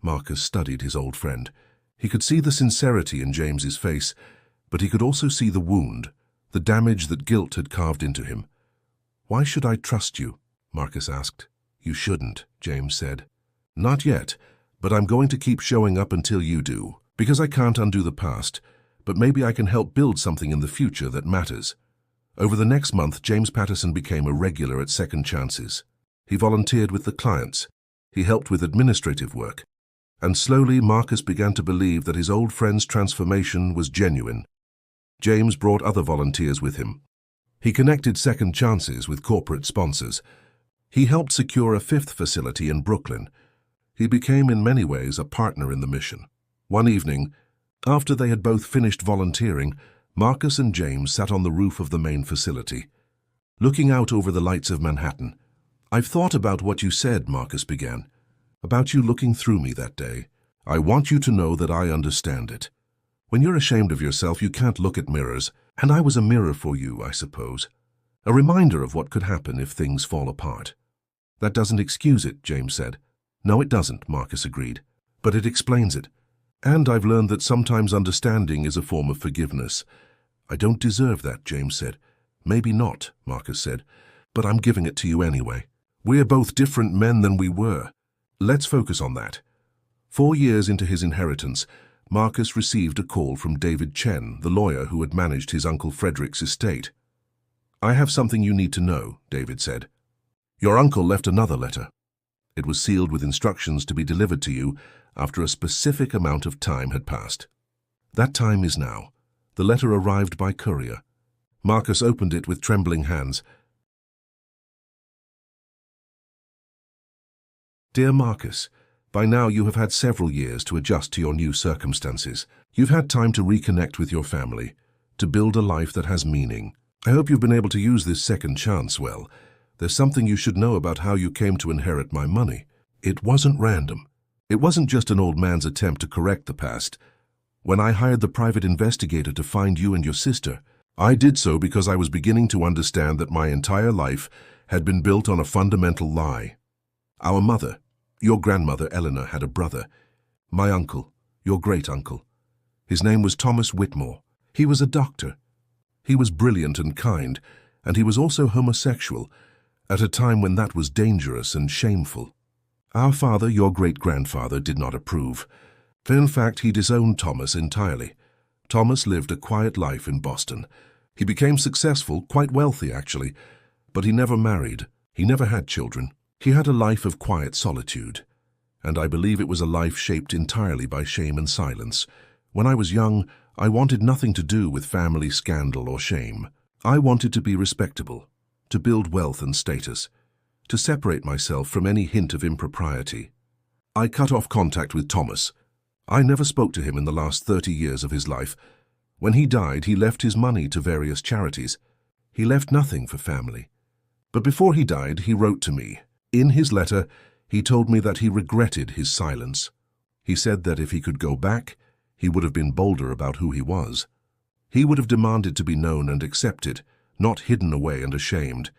Marcus studied his old friend. He could see the sincerity in James's face, but he could also see the wound, the damage that guilt had carved into him. "Why should I trust you?" Marcus asked. "You shouldn't," James said. "Not yet, but I'm going to keep showing up until you do, because I can't undo the past, but maybe I can help build something in the future that matters." Over the next month, James Patterson became a regular at Second Chances. He volunteered with the clients. He helped with administrative work. And slowly, Marcus began to believe that his old friend's transformation was genuine. James brought other volunteers with him. He connected Second Chances with corporate sponsors. He helped secure a 5th facility in Brooklyn. He became in many ways a partner in the mission. One evening, after they had both finished volunteering, Marcus and James sat on the roof of the main facility, looking out over the lights of Manhattan. "I've thought about what you said," Marcus began, "about you looking through me that day. I want you to know that I understand it. When you're ashamed of yourself, you can't look at mirrors, and I was a mirror for you, I suppose. A reminder of what could happen if things fall apart." "That doesn't excuse it," James said. "No, it doesn't," Marcus agreed. "But it explains it. And I've learned that sometimes understanding is a form of forgiveness." "I don't deserve that," James said. "Maybe not," Marcus said, "but I'm giving it to you anyway. We're both different men than we were. Let's focus on that." 4 years into his inheritance, Marcus received a call from David Chen, the lawyer who had managed his Uncle Frederick's estate. "I have something you need to know," David said. "Your uncle left another letter. It was sealed with instructions to be delivered to you after a specific amount of time had passed. That time is now. The letter arrived by courier." Marcus opened it with trembling hands. "Dear Marcus, by now you have had several years to adjust to your new circumstances. You've had time to reconnect with your family, to build a life that has meaning. I hope you've been able to use this second chance well. There's something you should know about how you came to inherit my money. It wasn't random. It wasn't just an old man's attempt to correct the past. When I hired the private investigator to find you and your sister, I did so because I was beginning to understand that my entire life had been built on a fundamental lie. Our mother, your grandmother Eleanor, had a brother. My uncle, your great-uncle. His name was Thomas Whitmore. He was a doctor. He was brilliant and kind, and he was also homosexual, at a time when that was dangerous and shameful. Our father, your great-grandfather, did not approve. In fact, he disowned Thomas entirely. Thomas lived a quiet life in Boston. He became successful, quite wealthy actually, but he never married. He never had children. He had a life of quiet solitude, and I believe it was a life shaped entirely by shame and silence. When I was young, I wanted nothing to do with family scandal or shame. I wanted to be respectable, to build wealth and status, to separate myself from any hint of impropriety. I cut off contact with Thomas. I never spoke to him in the last 30 years of his life. When he died, he left his money to various charities. He left nothing for family. But before he died, he wrote to me. In his letter, he told me that he regretted his silence. He said that if he could go back, he would have been bolder about who he was. He would have demanded to be known and accepted, not hidden away and ashamed.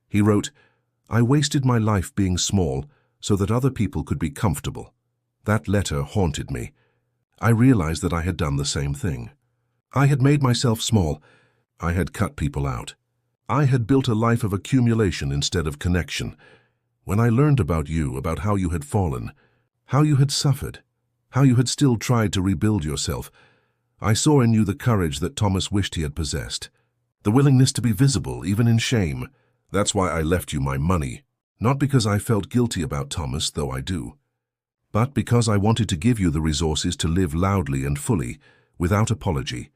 He wrote, "I wasted my life being small so that other people could be comfortable." That letter haunted me. I realized that I had done the same thing. I had made myself small. I had cut people out. I had built a life of accumulation instead of connection. When I learned about you, about how you had fallen, how you had suffered, how you had still tried to rebuild yourself, I saw in you the courage that Thomas wished he had possessed, the willingness to be visible, even in shame. That's why I left you my money, not because I felt guilty about Thomas, though I do, but because I wanted to give you the resources to live loudly and fully, without apology.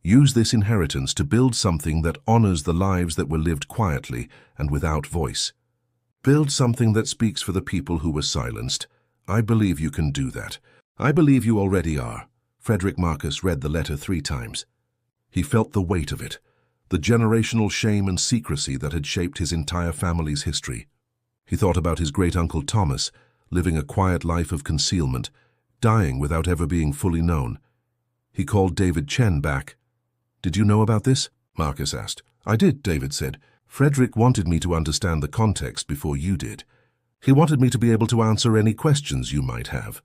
Use this inheritance to build something that honors the lives that were lived quietly and without voice. Build something that speaks for the people who were silenced. I believe you can do that. I believe you already are. Frederick Marcus read the letter 3 times. He felt the weight of it, the generational shame and secrecy that had shaped his entire family's history. He thought about his great-uncle Thomas, living a quiet life of concealment, dying without ever being fully known. He called David Chen back. "Did you know about this?" Marcus asked. "I did," David said. "Frederick wanted me to understand the context before you did. He wanted me to be able to answer any questions you might have."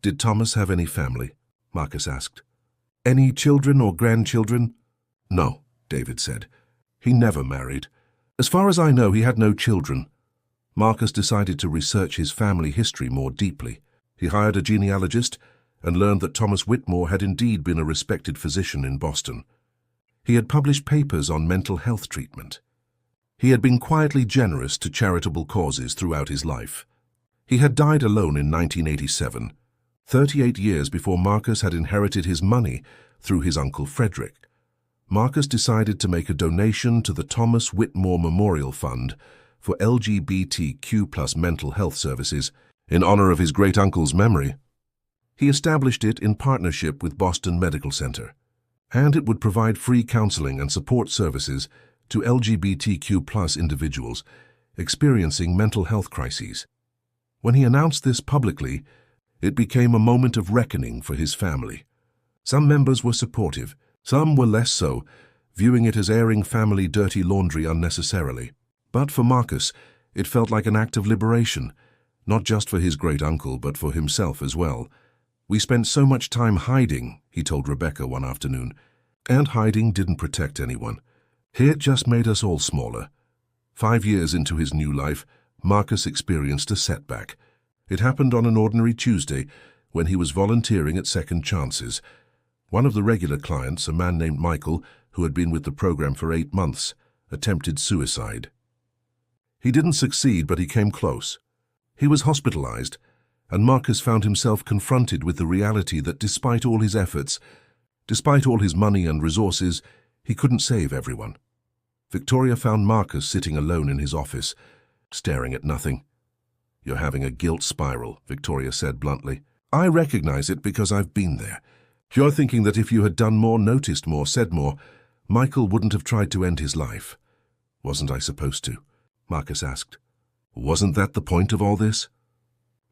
"Did Thomas have any family?" Marcus asked. "Any children or grandchildren?" "No," David said. "He never married. As far as I know, he had no children." Marcus decided to research his family history more deeply. He hired a genealogist and learned that Thomas Whitmore had indeed been a respected physician in Boston. He had published papers on mental health treatment. He had been quietly generous to charitable causes throughout his life. He had died alone in 1987, 38 years before Marcus had inherited his money through his uncle Frederick. Marcus decided to make a donation to the Thomas Whitmore Memorial Fund for LGBTQ+ mental health services in honor of his great-uncle's memory. He established it in partnership with Boston Medical Center, and it would provide free counseling and support services to LGBTQ+ individuals experiencing mental health crises. When he announced this publicly, it became a moment of reckoning for his family. Some members were supportive, some were less so, viewing it as airing family dirty laundry unnecessarily. But for Marcus, it felt like an act of liberation, not just for his great-uncle, but for himself as well. "We spent so much time hiding," he told Rebecca one afternoon, "and hiding didn't protect anyone. It just made us all smaller." 5 years into his new life, Marcus experienced a setback. It happened on an ordinary Tuesday when he was volunteering at Second Chances. One of the regular clients, a man named Michael, who had been with the program for 8 months, attempted suicide. He didn't succeed, but he came close. He was hospitalized, and Marcus found himself confronted with the reality that despite all his efforts, despite all his money and resources, he couldn't save everyone. Victoria found Marcus sitting alone in his office, staring at nothing. "You're having a guilt spiral," Victoria said bluntly. "I recognize it because I've been there. You're thinking that if you had done more, noticed more, said more, Michael wouldn't have tried to end his life." "Wasn't I supposed to?" Marcus asked. "Wasn't that the point of all this?"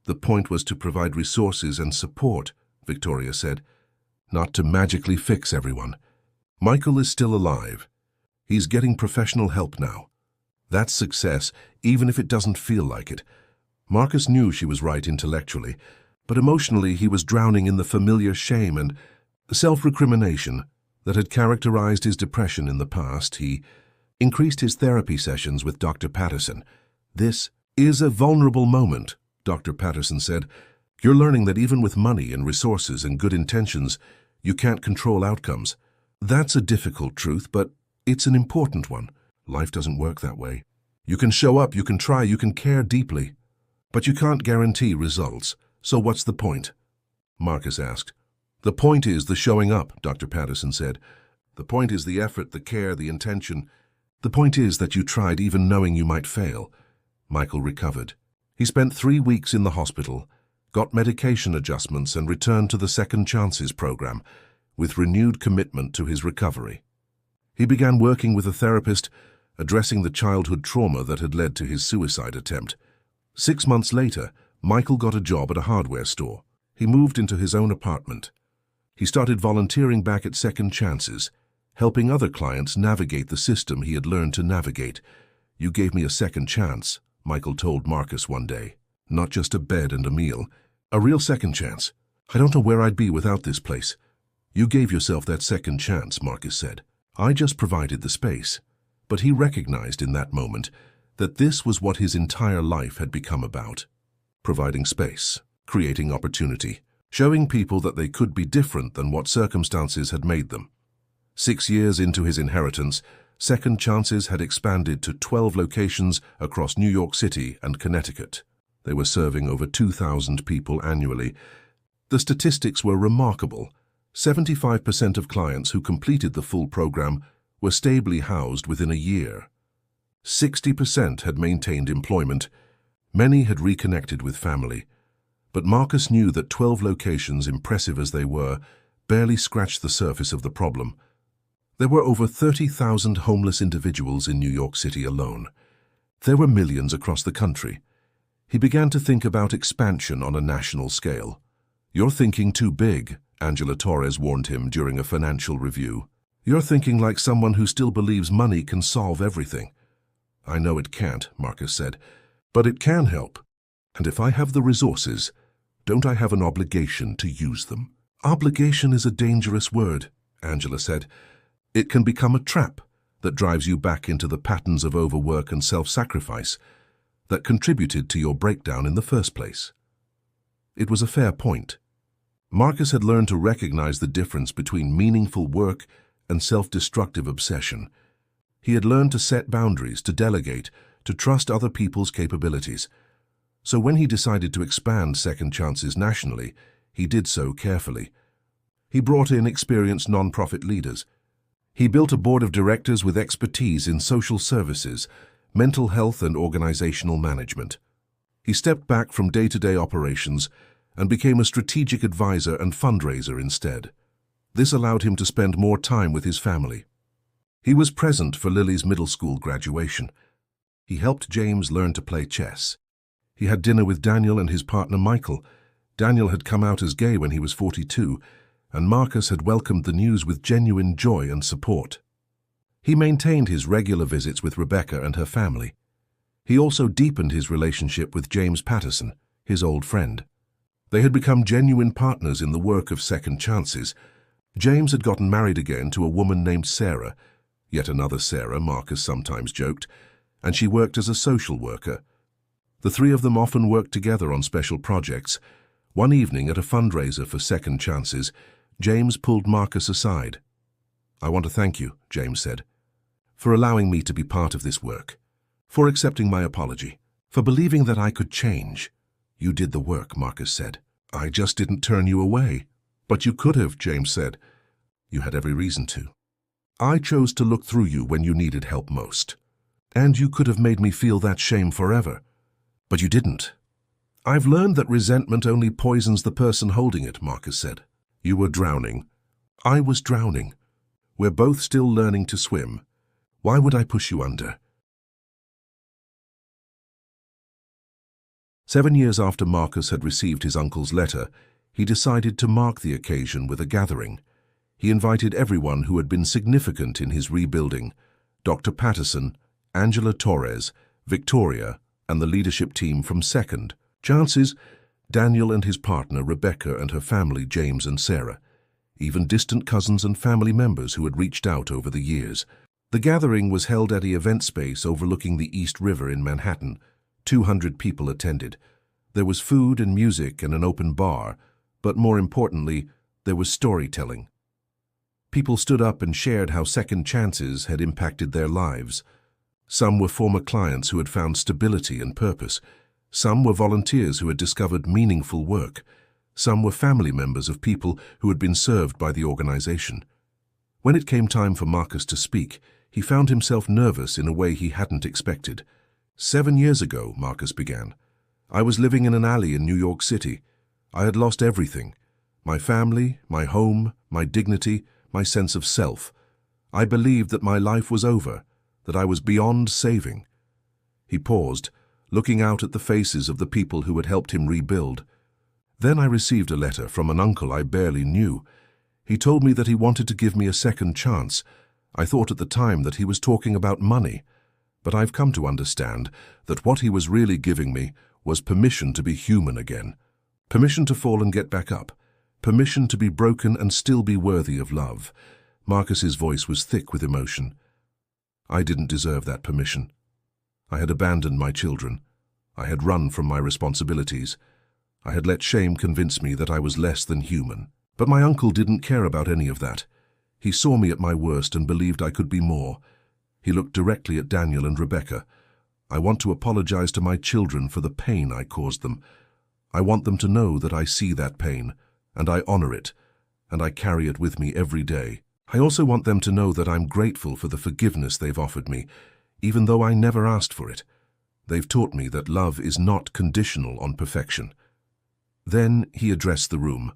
"The point was to provide resources and support," Victoria said, "not to magically fix everyone. Michael is still alive. He's getting professional help now. That's success, even if it doesn't feel like it. Marcus knew she was right intellectually, but emotionally he was drowning in the familiar shame and self-recrimination that had characterized his depression in the past. He increased his therapy sessions with Dr. Patterson. "This is a vulnerable moment," Dr. Patterson said. "You're learning that even with money and resources and good intentions, you can't control outcomes. That's a difficult truth, but it's an important one. Life doesn't work that way. You can show up, you can try, you can care deeply, but you can't guarantee results. So what's the point?" Marcus asked. "The point is the showing up," Dr. Patterson said. "The point is the effort, the care, the intention. The point is that you tried even knowing you might fail." Michael recovered. He spent 3 weeks in the hospital, got medication adjustments, and returned to the Second Chances program with renewed commitment to his recovery. He began working with a therapist, addressing the childhood trauma that had led to his suicide attempt. 6 months later, Michael got a job at a hardware store. He moved into his own apartment. He started volunteering back at Second Chances, helping other clients navigate the system he had learned to navigate. "You gave me a second chance," Michael told Marcus one day. "Not just a bed and a meal. A real second chance. I don't know where I'd be without this place." "You gave yourself that second chance," Marcus said. "I just provided the space." But he recognized in that moment that this was what his entire life had become about. Providing space, creating opportunity, showing people that they could be different than what circumstances had made them. 6 years into his inheritance, Second Chances had expanded to 12 locations across New York City and Connecticut. They were serving over 2,000 people annually. The statistics were remarkable. 75% of clients who completed the full program were stably housed within a year. 60% had maintained employment. Many had reconnected with family. But Marcus knew that 12 locations, impressive as they were, barely scratched the surface of the problem. There were over 30,000 homeless individuals in New York City alone. There were millions across the country. He began to think about expansion on a national scale. "You're thinking too big," Angela Torres warned him during a financial review. "You're thinking like someone who still believes money can solve everything." "I know it can't," Marcus said, "but it can help. And if I have the resources, don't I have an obligation to use them?" "Obligation is a dangerous word," Angela said. "It can become a trap that drives you back into the patterns of overwork and self-sacrifice that contributed to your breakdown in the first place." It was a fair point. Marcus had learned to recognize the difference between meaningful work and self-destructive obsession. He had learned to set boundaries, to delegate, to trust other people's capabilities. So when he decided to expand Second Chances nationally, he did so carefully. He brought in experienced nonprofit leaders. He built a board of directors with expertise in social services, mental health, and organizational management. He stepped back from day-to-day operations and became a strategic advisor and fundraiser instead. This allowed him to spend more time with his family. He was present for Lily's middle school graduation. He helped James learn to play chess. He had dinner with Daniel and his partner Michael. Daniel had come out as gay when he was 42, and Marcus had welcomed the news with genuine joy and support. He maintained his regular visits with Rebecca and her family. He also deepened his relationship with James Patterson, his old friend. They had become genuine partners in the work of Second Chances. James had gotten married again to a woman named Sarah, yet another Sarah, Marcus sometimes joked, and she worked as a social worker. The three of them often worked together on special projects. One evening at a fundraiser for Second Chances, James pulled Marcus aside. "I want to thank you," James said, "for allowing me to be part of this work, for accepting my apology, for believing that I could change." "You did the work," Marcus said. "I just didn't turn you away." "But you could have," James said. "You had every reason to. I chose to look through you when you needed help most. And you could have made me feel that shame forever. But you didn't." "I've learned that resentment only poisons the person holding it," Marcus said. "You were drowning. I was drowning. We're both still learning to swim. Why would I push you under?" 7 years after Marcus had received his uncle's letter, he decided to mark the occasion with a gathering. He invited everyone who had been significant in his rebuilding: Dr. Patterson, Angela Torres, Victoria, and the leadership team from Second Chances, Daniel and his partner Rebecca and her family James and Sarah, even distant cousins and family members who had reached out over the years. The gathering was held at an event space overlooking the East River in Manhattan. 200 people attended. There was food and music and an open bar, but more importantly, there was storytelling. People stood up and shared how Second Chances had impacted their lives. Some were former clients who had found stability and purpose. Some were volunteers who had discovered meaningful work. Some were family members of people who had been served by the organization. When it came time for Marcus to speak, he found himself nervous in a way he hadn't expected. 7 years ago, Marcus began, I was living in an alley in New York City. I had lost everything. My family, my home, my dignity, my sense of self. I believed that my life was over, that I was beyond saving. He paused, looking out at the faces of the people who had helped him rebuild. Then I received a letter from an uncle I barely knew. He told me that he wanted to give me a second chance. I thought at the time that he was talking about money, but I've come to understand that what he was really giving me was permission to be human again, permission to fall and get back up, permission to be broken and still be worthy of love. Marcus's voice was thick with emotion. I didn't deserve that permission. I had abandoned my children. I had run from my responsibilities. I had let shame convince me that I was less than human. But my uncle didn't care about any of that. He saw me at my worst and believed I could be more. He looked directly at Daniel and Rebecca. I want to apologize to my children for the pain I caused them. I want them to know that I see that pain, and I honor it, and I carry it with me every day. I also want them to know that I'm grateful for the forgiveness they've offered me, even though I never asked for it. They've taught me that love is not conditional on perfection. Then he addressed the room.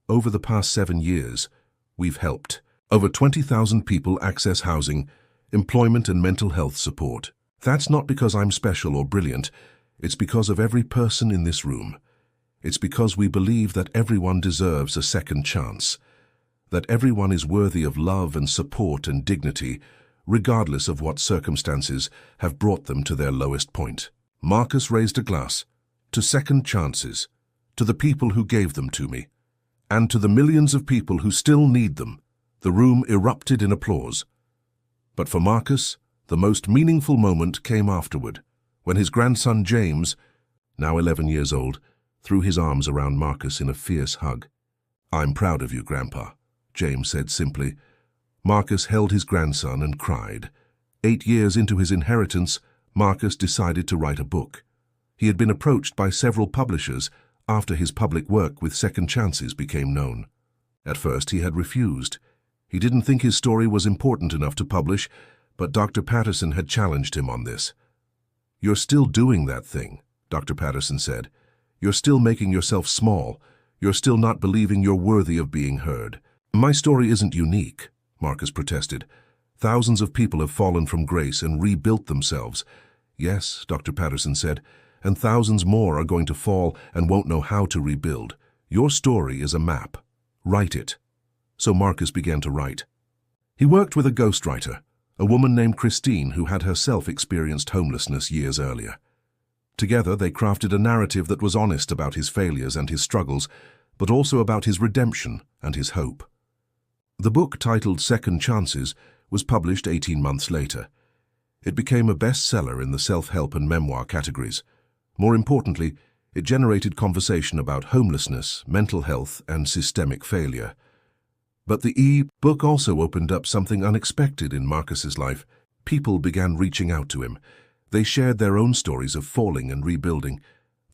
Over the past 7 years, we've helped over 20,000 people access housing, employment and mental health support. That's not because I'm special or brilliant. It's because of every person in this room. It's because we believe that everyone deserves a second chance, that everyone is worthy of love and support and dignity, regardless of what circumstances have brought them to their lowest point. Marcus raised a glass to second chances, to the people who gave them to me, and to the millions of people who still need them. The room erupted in applause. But for Marcus, the most meaningful moment came afterward, when his grandson James, now 11 years old, threw his arms around Marcus in a fierce hug. I'm proud of you, Grandpa, James said simply. Marcus held his grandson and cried. 8 years into his inheritance, Marcus decided to write a book. He had been approached by several publishers after his public work with Second Chances became known. At first he had refused. He didn't think his story was important enough to publish, but Dr. Patterson had challenged him on this. You're still doing that thing, Dr. Patterson said. You're still making yourself small. You're still not believing you're worthy of being heard. My story isn't unique, Marcus protested. Thousands of people have fallen from grace and rebuilt themselves. Yes, Dr. Patterson said, and thousands more are going to fall and won't know how to rebuild. Your story is a map. Write it. So Marcus began to write. He worked with a ghostwriter, a woman named Christine who had herself experienced homelessness years earlier. Together they crafted a narrative that was honest about his failures and his struggles, but also about his redemption and his hope. The book, titled Second Chances, was published 18 months later. It became a bestseller in the self-help and memoir categories. More importantly, it generated conversation about homelessness, mental health, and systemic failure. But the e-book also opened up something unexpected in Marcus's life. People began reaching out to him. They shared their own stories of falling and rebuilding.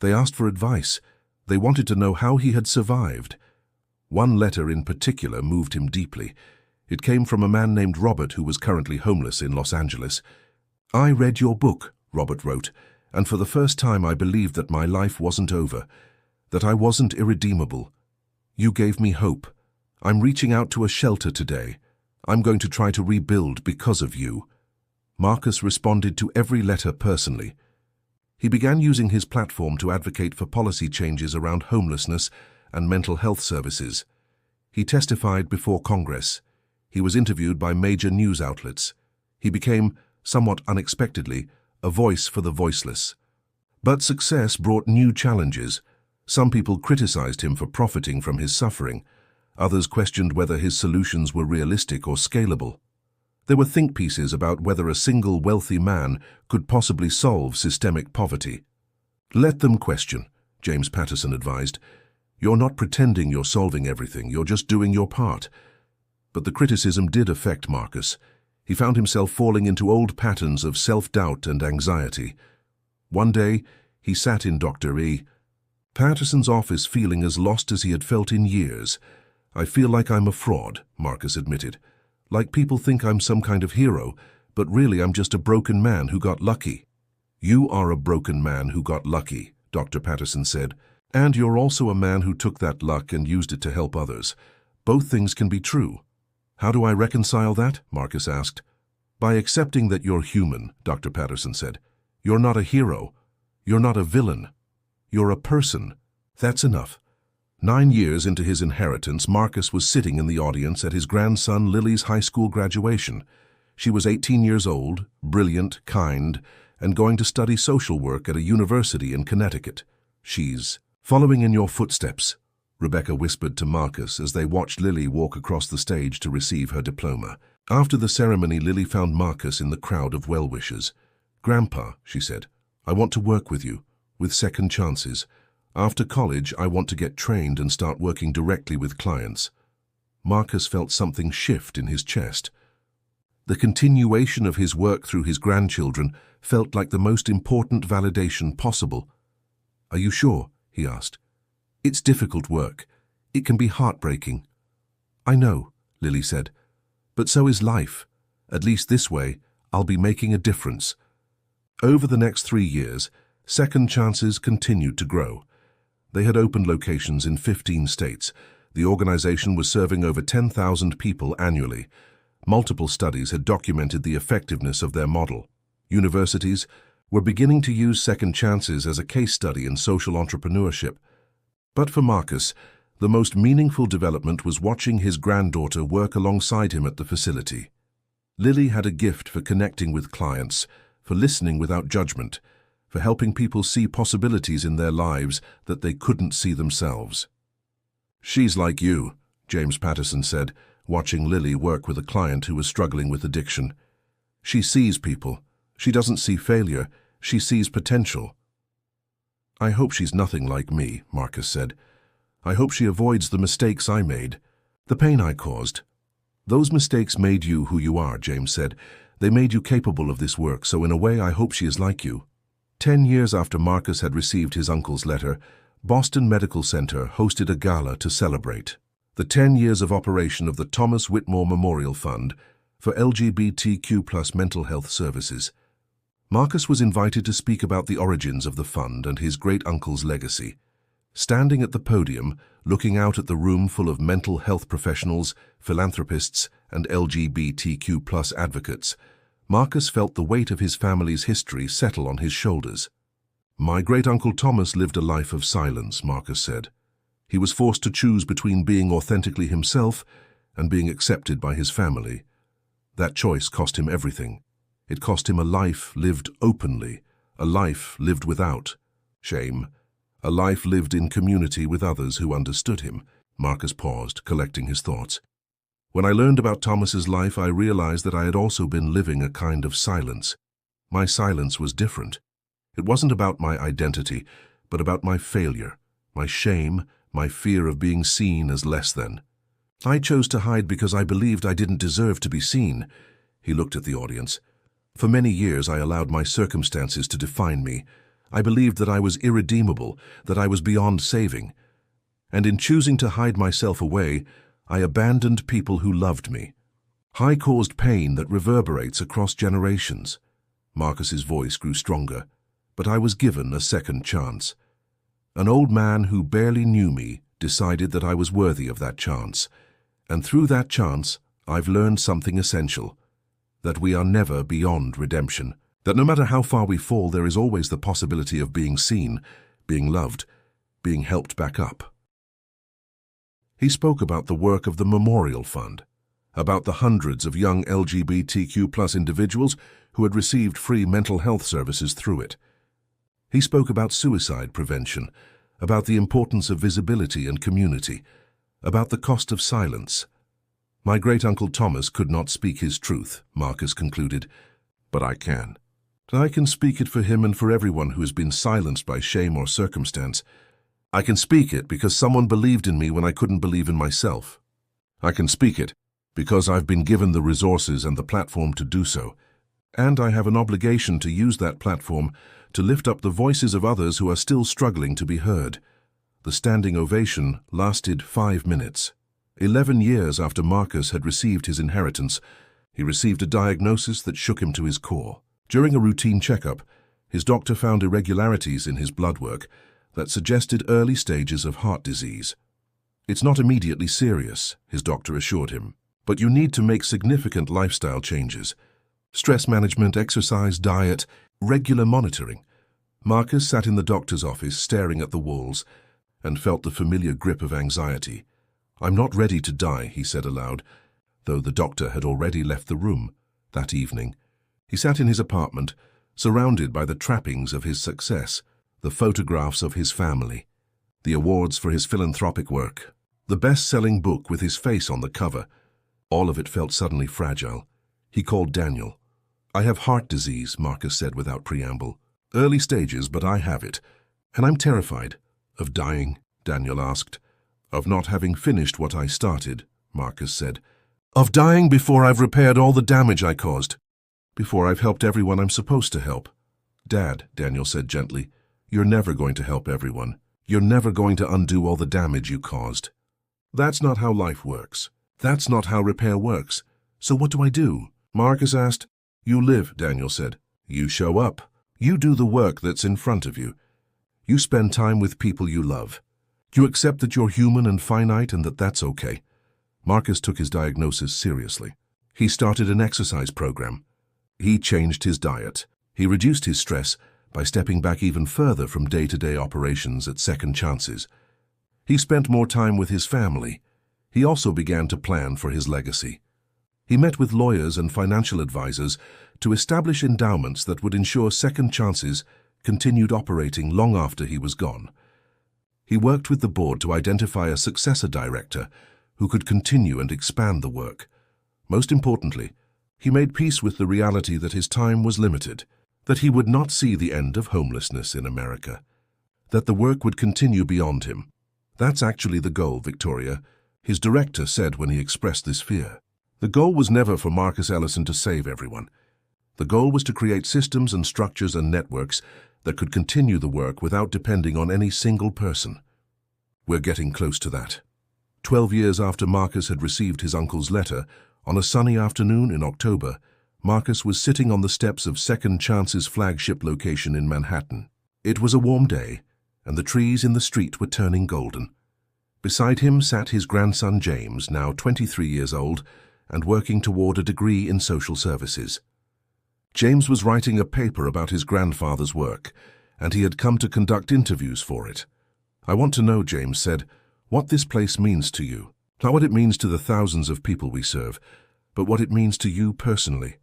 They asked for advice. They wanted to know how he had survived. One letter in particular moved him deeply. It came from a man named Robert who was currently homeless in Los Angeles. I read your book, Robert wrote, and for the first time I believed that my life wasn't over, that I wasn't irredeemable. You gave me hope. I'm reaching out to a shelter today. I'm going to try to rebuild because of you. Marcus responded to every letter personally. He began using his platform to advocate for policy changes around homelessness and mental health services. He testified before Congress. He was interviewed by major news outlets. He became somewhat unexpectedly, a voice for the voiceless. But success brought new challenges. Some people criticized him for profiting from his suffering. Others questioned whether his solutions were realistic or scalable. There were think pieces about whether a single wealthy man could possibly solve systemic poverty. Let them question, James Patterson advised. You're not pretending you're solving everything, you're just doing your part. But the criticism did affect Marcus. He found himself falling into old patterns of self-doubt and anxiety. One day, he sat in Dr. E. Patterson's office feeling as lost as he had felt in years. I feel like I'm a fraud, Marcus admitted. Like people think I'm some kind of hero, but really I'm just a broken man who got lucky. You are a broken man who got lucky, Dr. Patterson said, and you're also a man who took that luck and used it to help others. Both things can be true. How do I reconcile that? Marcus asked. By accepting that you're human, Dr. Patterson said. You're not a hero. You're not a villain. You're a person. That's enough. 9 years into his inheritance, Marcus was sitting in the audience at his grandson Lily's high school graduation. She was 18 years old, brilliant, kind, and going to study social work at a university in Connecticut. She's following in your footsteps, Rebecca whispered to Marcus as they watched Lily walk across the stage to receive her diploma. After the ceremony, Lily found Marcus in the crowd of well-wishers. Grandpa, she said, I want to work with you, with second chances. After college, I want to get trained and start working directly with clients. Marcus felt something shift in his chest. The continuation of his work through his grandchildren felt like the most important validation possible. Are you sure? He asked. It's difficult work. It can be heartbreaking. I know, Lily said, but so is life. At least this way, I'll be making a difference. Over the next 3 years, Second Chances continued to grow. They had opened locations in 15 states. The organization was serving over 10,000 people annually. Multiple studies had documented the effectiveness of their model. Universities were beginning to use Second Chances as a case study in social entrepreneurship. But for Marcus, the most meaningful development was watching his granddaughter work alongside him at the facility. Lily had a gift for connecting with clients, for listening without judgment, for helping people see possibilities in their lives that they couldn't see themselves. She's like you, James Patterson said, watching Lily work with a client who was struggling with addiction. She sees people. She doesn't see failure. She sees potential. I hope she's nothing like me, Marcus said. I hope she avoids the mistakes I made, the pain I caused. Those mistakes made you who you are, James said. They made you capable of this work, so in a way I hope she is like you. 10 years after Marcus had received his uncle's letter, Boston Medical Center hosted a gala to celebrate the 10 years of operation of the Thomas Whitmore Memorial Fund for LGBTQ+ mental health services. Marcus was invited to speak about the origins of the fund and his great-uncle's legacy. Standing at the podium, looking out at the room full of mental health professionals, philanthropists, and LGBTQ+ advocates, Marcus felt the weight of his family's history settle on his shoulders. My great-uncle Thomas lived a life of silence, Marcus said. He was forced to choose between being authentically himself and being accepted by his family. That choice cost him everything. It cost him a life lived openly, a life lived without shame, a life lived in community with others who understood him. Marcus paused, collecting his thoughts. When I learned about Thomas's life, I realized that I had also been living a kind of silence. My silence was different. It wasn't about my identity, but about my failure, my shame, my fear of being seen as less than. I chose to hide because I believed I didn't deserve to be seen. He looked at the audience. For many years I allowed my circumstances to define me. I believed that I was irredeemable, that I was beyond saving. And in choosing to hide myself away, I abandoned people who loved me. I caused pain that reverberates across generations. Marcus's voice grew stronger, but I was given a second chance. An old man who barely knew me decided that I was worthy of that chance. And through that chance, I've learned something essential. That we are never beyond redemption. That no matter how far we fall, there is always the possibility of being seen, being loved, being helped back up. He spoke about the work of the Memorial Fund, about the hundreds of young LGBTQ+ individuals who had received free mental health services through it. He spoke about suicide prevention, about the importance of visibility and community, about the cost of silence. My great-uncle Thomas could not speak his truth, Marcus concluded, but I can. I can speak it for him and for everyone who has been silenced by shame or circumstance. I can speak it because someone believed in me when I couldn't believe in myself. I can speak it because I've been given the resources and the platform to do so, and I have an obligation to use that platform to lift up the voices of others who are still struggling to be heard. The standing ovation lasted 5 minutes. 11 years after Marcus had received his inheritance, he received a diagnosis that shook him to his core. During a routine checkup, his doctor found irregularities in his blood work that suggested early stages of heart disease. It's not immediately serious, his doctor assured him, but you need to make significant lifestyle changes. Stress management, exercise, diet, regular monitoring. Marcus sat in the doctor's office staring at the walls and felt the familiar grip of anxiety. "I'm not ready to die," he said aloud, though the doctor had already left the room. That evening, he sat in his apartment, surrounded by the trappings of his success, the photographs of his family, the awards for his philanthropic work, the best-selling book with his face on the cover. All of it felt suddenly fragile. He called Daniel. "I have heart disease," Marcus said without preamble. "Early stages, but I have it. And I'm terrified." "Of dying?" Daniel asked. "Of not having finished what I started," Marcus said. "Of dying before I've repaired all the damage I caused. Before I've helped everyone I'm supposed to help." "Dad," Daniel said gently, "you're never going to help everyone. You're never going to undo all the damage you caused. That's not how life works. That's not how repair works. So what do I do?" Marcus asked. "You live," Daniel said. "You show up. You do the work that's in front of you. You spend time with people you love. You accept that you're human and finite and that that's okay." Marcus took his diagnosis seriously. He started an exercise program. He changed his diet. He reduced his stress by stepping back even further from day-to-day operations at second chances. He spent more time with his family. He also began to plan for his legacy. He met with lawyers and financial advisors to establish endowments that would ensure second chances continued operating long after he was gone. He worked with the board to identify a successor director who could continue and expand the work. Most importantly, he made peace with the reality that his time was limited, that he would not see the end of homelessness in America, that the work would continue beyond him. "That's actually the goal, Victoria," his director said when he expressed this fear. The goal was never for Marcus Ellison to save everyone. The goal was to create systems and structures and networks that could continue the work without depending on any single person. We're getting close to that. 12 years after Marcus had received his uncle's letter, on a sunny afternoon in October, Marcus was sitting on the steps of Second Chance's flagship location in Manhattan. It was a warm day, and the trees in the street were turning golden. Beside him sat his grandson James, now 23 years old, and working toward a degree in social services. James was writing a paper about his grandfather's work, and he had come to conduct interviews for it. "I want to know," James said, "what this place means to you. Not what it means to the thousands of people we serve, but what it means to you personally."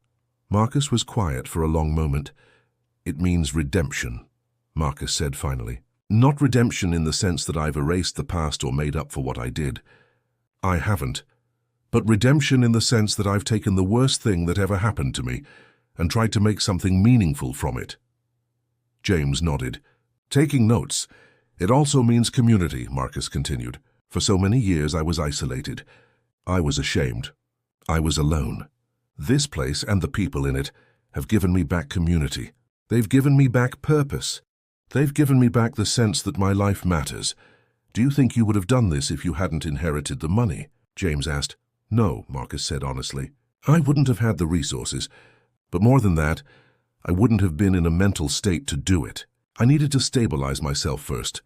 Marcus was quiet for a long moment. "It means redemption," Marcus said finally. "Not redemption in the sense that I've erased the past or made up for what I did. I haven't. But redemption in the sense that I've taken the worst thing that ever happened to me and tried to make something meaningful from it." James nodded. "Taking notes. It also means community," Marcus continued. "For so many years I was isolated. I was ashamed. I was alone. This place and the people in it have given me back community. They've given me back purpose. They've given me back the sense that my life matters. Do you think you would have done this if you hadn't inherited the money?" James asked. "No," Marcus said honestly. "I wouldn't have had the resources. But more than that, I wouldn't have been in a mental state to do it. I needed to stabilize myself first.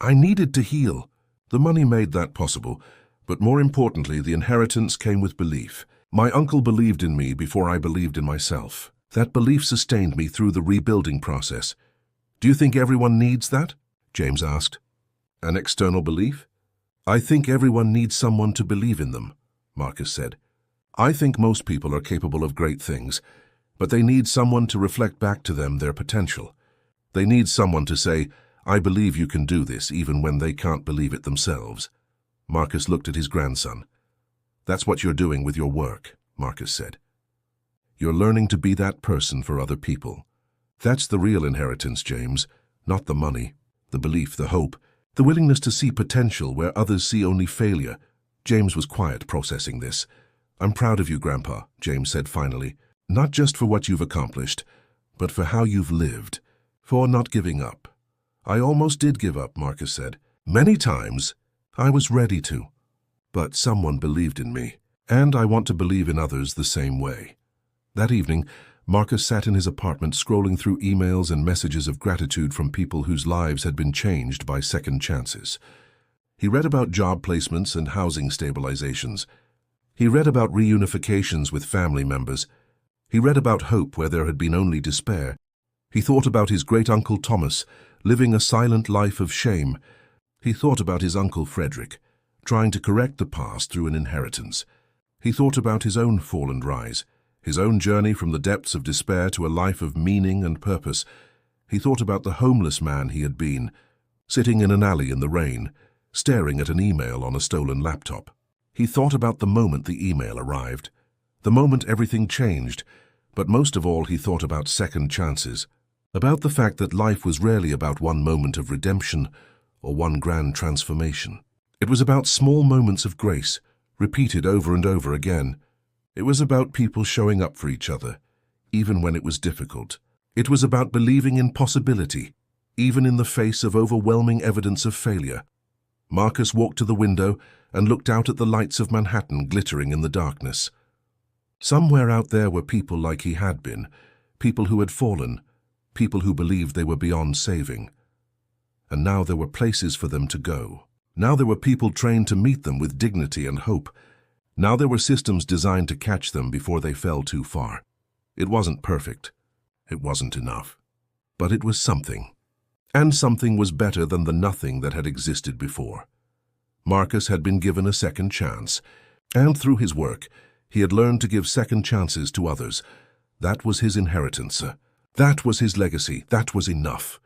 I needed to heal. The money made that possible, but more importantly, the inheritance came with belief. My uncle believed in me before I believed in myself. That belief sustained me through the rebuilding process. Do you think everyone needs that?" James asked. "An external belief?" "I think everyone needs someone to believe in them," Marcus said. I think most people are capable of great things, but they need someone to reflect back to them their potential. They need someone to say, "I believe you can do this," even when they can't believe it themselves. Marcus looked at his grandson. "That's what you're doing with your work," Marcus said. "You're learning to be that person for other people. That's the real inheritance, James, not the money, the belief, the hope, the willingness to see potential where others see only failure." James was quiet, processing this. "I'm proud of you, Grandpa," James said finally, "not just for what you've accomplished, but for how you've lived, for not giving up." "I almost did give up," Marcus said. "Many times. I was ready to. But someone believed in me, and I want to believe in others the same way." That evening, Marcus sat in his apartment scrolling through emails and messages of gratitude from people whose lives had been changed by second chances. He read about job placements and housing stabilizations. He read about reunifications with family members. He read about hope where there had been only despair. He thought about his great-uncle Thomas, living a silent life of shame. He thought about his uncle Frederick, trying to correct the past through an inheritance. He thought about his own fall and rise, his own journey from the depths of despair to a life of meaning and purpose. He thought about the homeless man he had been, sitting in an alley in the rain, staring at an email on a stolen laptop. He thought about the moment the email arrived, the moment everything changed, but most of all he thought about second chances, about the fact that life was rarely about one moment of redemption or one grand transformation. It was about small moments of grace, repeated over and over again. It was about people showing up for each other, even when it was difficult. It was about believing in possibility, even in the face of overwhelming evidence of failure. Marcus walked to the window and looked out at the lights of Manhattan glittering in the darkness. Somewhere out there were people like he had been, people who had fallen, people who believed they were beyond saving. And now there were places for them to go. Now there were people trained to meet them with dignity and hope. Now there were systems designed to catch them before they fell too far. It wasn't perfect. It wasn't enough. But it was something. And something was better than the nothing that had existed before. Marcus had been given a second chance, and through his work, he had learned to give second chances to others. That was his inheritance. That was his legacy. That was enough.